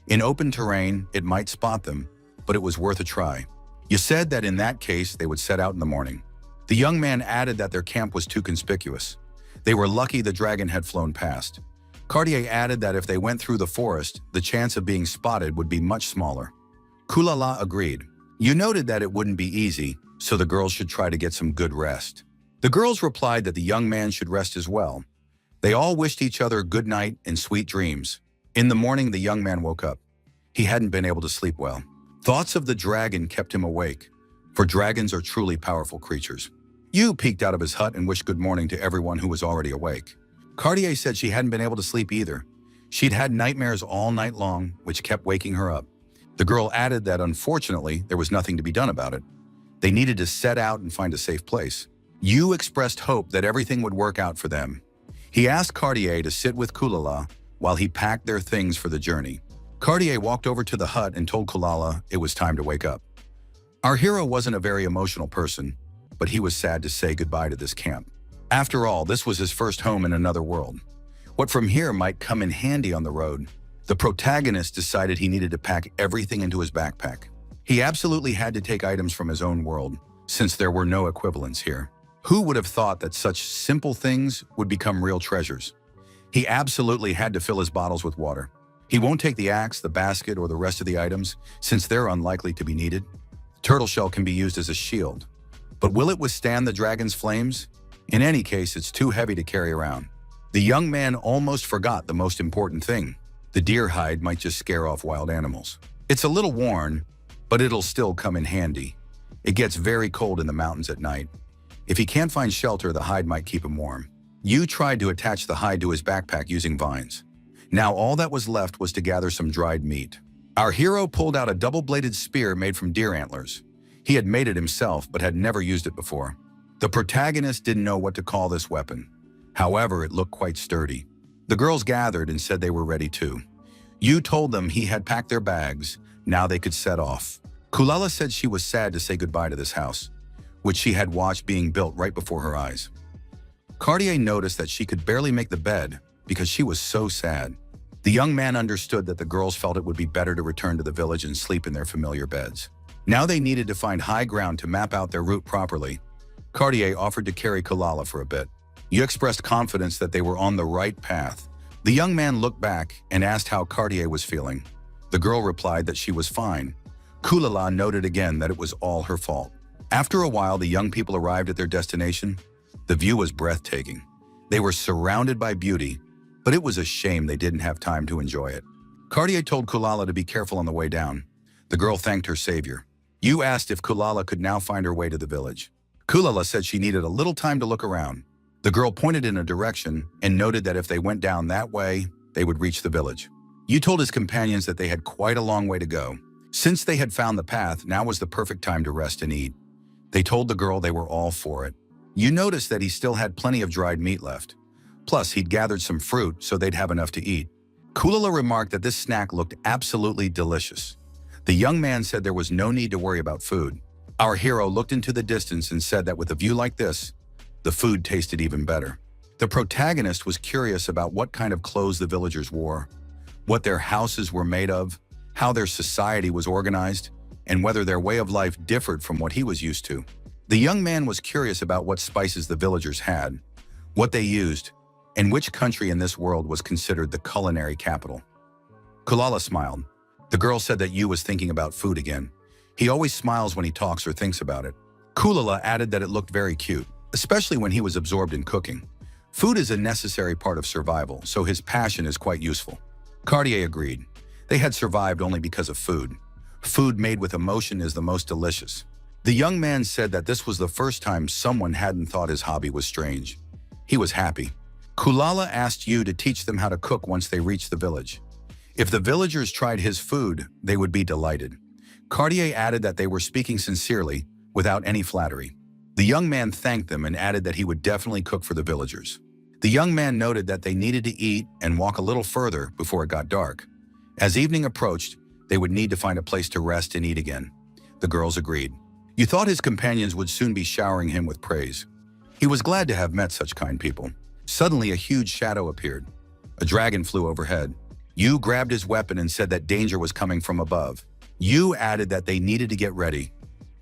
In open terrain, it might spot them, but it was worth a try. You said that in that case, they would set out in the morning. The young man added that their camp was too conspicuous. They were lucky the dragon had flown past. Cartier added that if they went through the forest, the chance of being spotted would be much smaller. Kulala agreed. You noted that it wouldn't be easy, so the girls should try to get some good rest. The girls replied that the young man should rest as well. They all wished each other good night and sweet dreams. In the morning, the young man woke up. He hadn't been able to sleep well. Thoughts of the dragon kept him awake, for dragons are truly powerful creatures. Yu peeked out of his hut and wished good morning to everyone who was already awake. Cartier said she hadn't been able to sleep either. She'd had nightmares all night long, which kept waking her up. The girl added that unfortunately, there was nothing to be done about it. They needed to set out and find a safe place. Yu expressed hope that everything would work out for them. He asked Cartier to sit with Kulala while he packed their things for the journey. Cartier walked over to the hut and told Kulala it was time to wake up. Our hero wasn't a very emotional person, but he was sad to say goodbye to this camp. After all, this was his first home in another world. What from here might come in handy on the road. The protagonist decided he needed to pack everything into his backpack. He absolutely had to take items from his own world, since there were no equivalents here. Who would have thought that such simple things would become real treasures? He absolutely had to fill his bottles with water. He won't take the axe, the basket, or the rest of the items, since they're unlikely to be needed. The turtle shell can be used as a shield. But will it withstand the dragon's flames? In any case, it's too heavy to carry around. The young man almost forgot the most important thing. The deer hide might just scare off wild animals. It's a little worn, but it'll still come in handy. It gets very cold in the mountains at night. If he can't find shelter, the hide might keep him warm. Yu tried to attach the hide to his backpack using vines. Now all that was left was to gather some dried meat. Our hero pulled out a double-bladed spear made from deer antlers. He had made it himself, but had never used it before. The protagonist didn't know what to call this weapon. However, it looked quite sturdy. The girls gathered and said they were ready too. Yu told them he had packed their bags. Now they could set off. Kulala said she was sad to say goodbye to this house, which she had watched being built right before her eyes. Cartier noticed that she could barely make the bed because she was so sad. The young man understood that the girls felt it would be better to return to the village and sleep in their familiar beds. Now they needed to find high ground to map out their route properly. Cartier offered to carry Kulala for a bit. Yu expressed confidence that they were on the right path. The young man looked back and asked how Cartier was feeling. The girl replied that she was fine. Kulala noted again that it was all her fault. After a while, the young people arrived at their destination. The view was breathtaking. They were surrounded by beauty, but it was a shame they didn't have time to enjoy it. Cartier told Kulala to be careful on the way down. The girl thanked her savior. Yu asked if Kulala could now find her way to the village. Kulala said she needed a little time to look around. The girl pointed in a direction and noted that if they went down that way, they would reach the village. Yu told his companions that they had quite a long way to go. Since they had found the path, now was the perfect time to rest and eat. They told the girl they were all for it. Yu noticed that he still had plenty of dried meat left. Plus, he'd gathered some fruit so they'd have enough to eat. Kulala remarked that this snack looked absolutely delicious. The young man said there was no need to worry about food. Our hero looked into the distance and said that with a view like this, the food tasted even better. The protagonist was curious about what kind of clothes the villagers wore, what their houses were made of, how their society was organized, and whether their way of life differed from what he was used to. The young man was curious about what spices the villagers had, what they used, and which country in this world was considered the culinary capital. Kulala smiled. The girl said that Yu was thinking about food again. He always smiles when he talks or thinks about it. Kulala added that it looked very cute, especially when he was absorbed in cooking. Food is a necessary part of survival, so his passion is quite useful. Cartier agreed. They had survived only because of food. Food made with emotion is the most delicious. The young man said that this was the first time someone hadn't thought his hobby was strange. He was happy. Kulala asked you to teach them how to cook once they reached the village. If the villagers tried his food, they would be delighted. Cartier added that they were speaking sincerely, without any flattery. The young man thanked them and added that he would definitely cook for the villagers. The young man noted that they needed to eat and walk a little further before it got dark. As evening approached, they would need to find a place to rest and eat again. The girls agreed. You thought his companions would soon be showering him with praise. He was glad to have met such kind people. Suddenly, a huge shadow appeared. A dragon flew overhead. Yu grabbed his weapon and said that danger was coming from above. Yu added that they needed to get ready.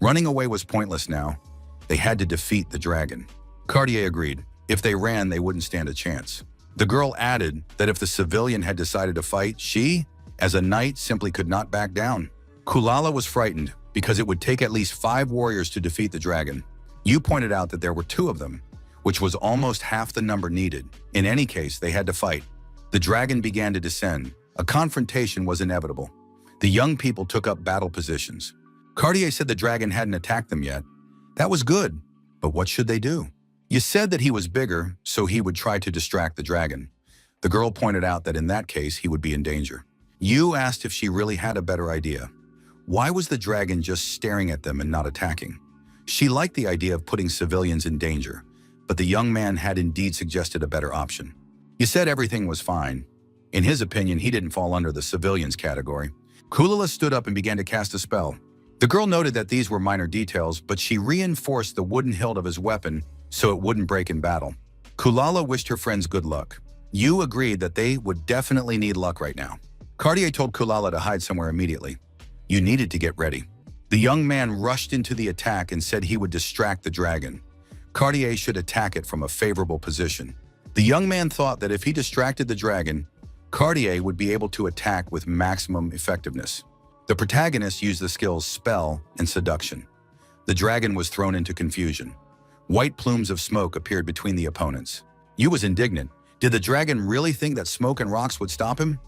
Running away was pointless now. They had to defeat the dragon. Cartier agreed. If they ran, they wouldn't stand a chance. The girl added that if the civilian had decided to fight, she, as a knight, simply could not back down. Kulala was frightened because it would take at least 5 warriors to defeat the dragon. Yu pointed out that there were 2 of them, which was almost half the number needed. In any case, they had to fight. The dragon began to descend. A confrontation was inevitable. The young people took up battle positions. Cartier said the dragon hadn't attacked them yet. That was good, but what should they do? You said that he was bigger, so he would try to distract the dragon. The girl pointed out that in that case, he would be in danger. Yu asked if she really had a better idea. Why was the dragon just staring at them and not attacking? She liked the idea of putting civilians in danger, but the young man had indeed suggested a better option. You said everything was fine. In his opinion, he didn't fall under the civilians category. Kulala stood up and began to cast a spell. The girl noted that these were minor details, but she reinforced the wooden hilt of his weapon so it wouldn't break in battle. Kulala wished her friends good luck. Yu agreed that they would definitely need luck right now. Cartier told Kulala to hide somewhere immediately. You needed to get ready. The young man rushed into the attack and said he would distract the dragon. Cartier should attack it from a favorable position. The young man thought that if he distracted the dragon, Cartier would be able to attack with maximum effectiveness. The protagonist used the skills Spell and Seduction. The dragon was thrown into confusion. White plumes of smoke appeared between the opponents. Yu was indignant. Did the dragon really think that smoke and rocks would stop him?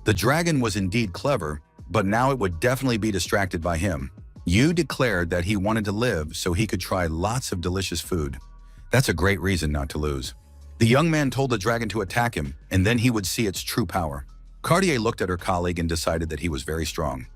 The dragon was indeed clever, but now it would definitely be distracted by him. Yu declared that he wanted to live so he could try lots of delicious food. That's a great reason not to lose. The young man told the dragon to attack him, and then he would see its true power. Cartier looked at her colleague and decided that he was very strong.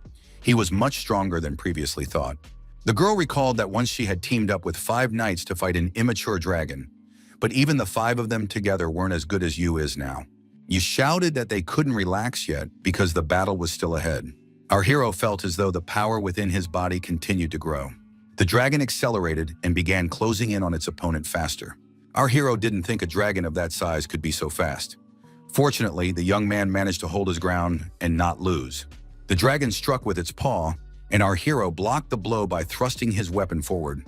He was much stronger than previously thought. The girl recalled that once she had teamed up with 5 knights to fight an immature dragon, but even the 5 of them together weren't as good as Yu is now. Yu shouted that they couldn't relax yet because the battle was still ahead. Our hero felt as though the power within his body continued to grow. The dragon accelerated and began closing in on its opponent faster. Our hero didn't think a dragon of that size could be so fast. Fortunately, the young man managed to hold his ground and not lose. The dragon struck with its paw, and our hero blocked the blow by thrusting his weapon forward.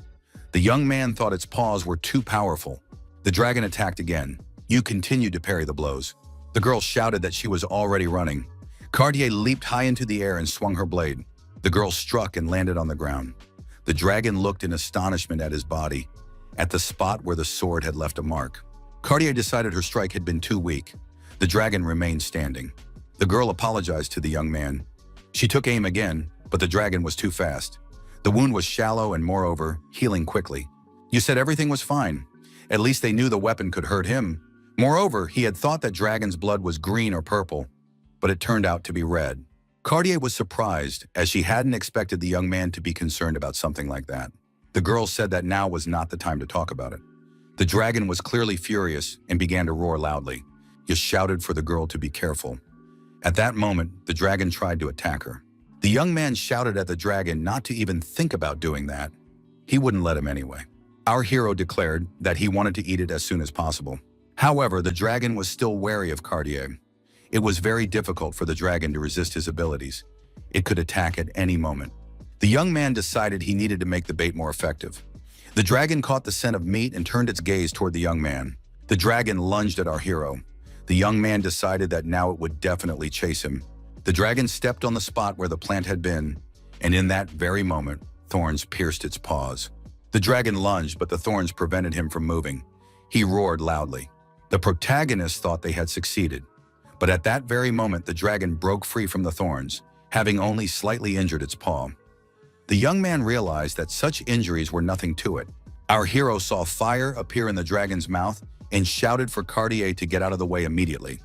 The young man thought its paws were too powerful. The dragon attacked again. Yu continued to parry the blows. The girl shouted that she was already running. Cartier leaped high into the air and swung her blade. The girl struck and landed on the ground. The dragon looked in astonishment at his body, at the spot where the sword had left a mark. Cartier decided her strike had been too weak. The dragon remained standing. The girl apologized to the young man. She took aim again, but the dragon was too fast. The wound was shallow and, moreover, healing quickly. You said everything was fine. At least they knew the weapon could hurt him. Moreover, he had thought that dragon's blood was green or purple, but it turned out to be red. Cartier was surprised, as she hadn't expected the young man to be concerned about something like that. The girl said that now was not the time to talk about it. The dragon was clearly furious and began to roar loudly. He shouted for the girl to be careful. At that moment, the dragon tried to attack her. The young man shouted at the dragon not to even think about doing that. He wouldn't let him anyway. Our hero declared that he wanted to eat it as soon as possible. However, the dragon was still wary of Cartier. It was very difficult for the dragon to resist his abilities. It could attack at any moment. The young man decided he needed to make the bait more effective. The dragon caught the scent of meat and turned its gaze toward the young man. The dragon lunged at our hero. The young man decided that now it would definitely chase him. The dragon stepped on the spot where the plant had been, and in that very moment, thorns pierced its paws. The dragon lunged, but the thorns prevented him from moving. He roared loudly. The protagonist thought they had succeeded, but at that very moment, the dragon broke free from the thorns, having only slightly injured its paw. The young man realized that such injuries were nothing to it. Our hero saw fire appear in the dragon's mouth and shouted for Cartier to get out of the way immediately.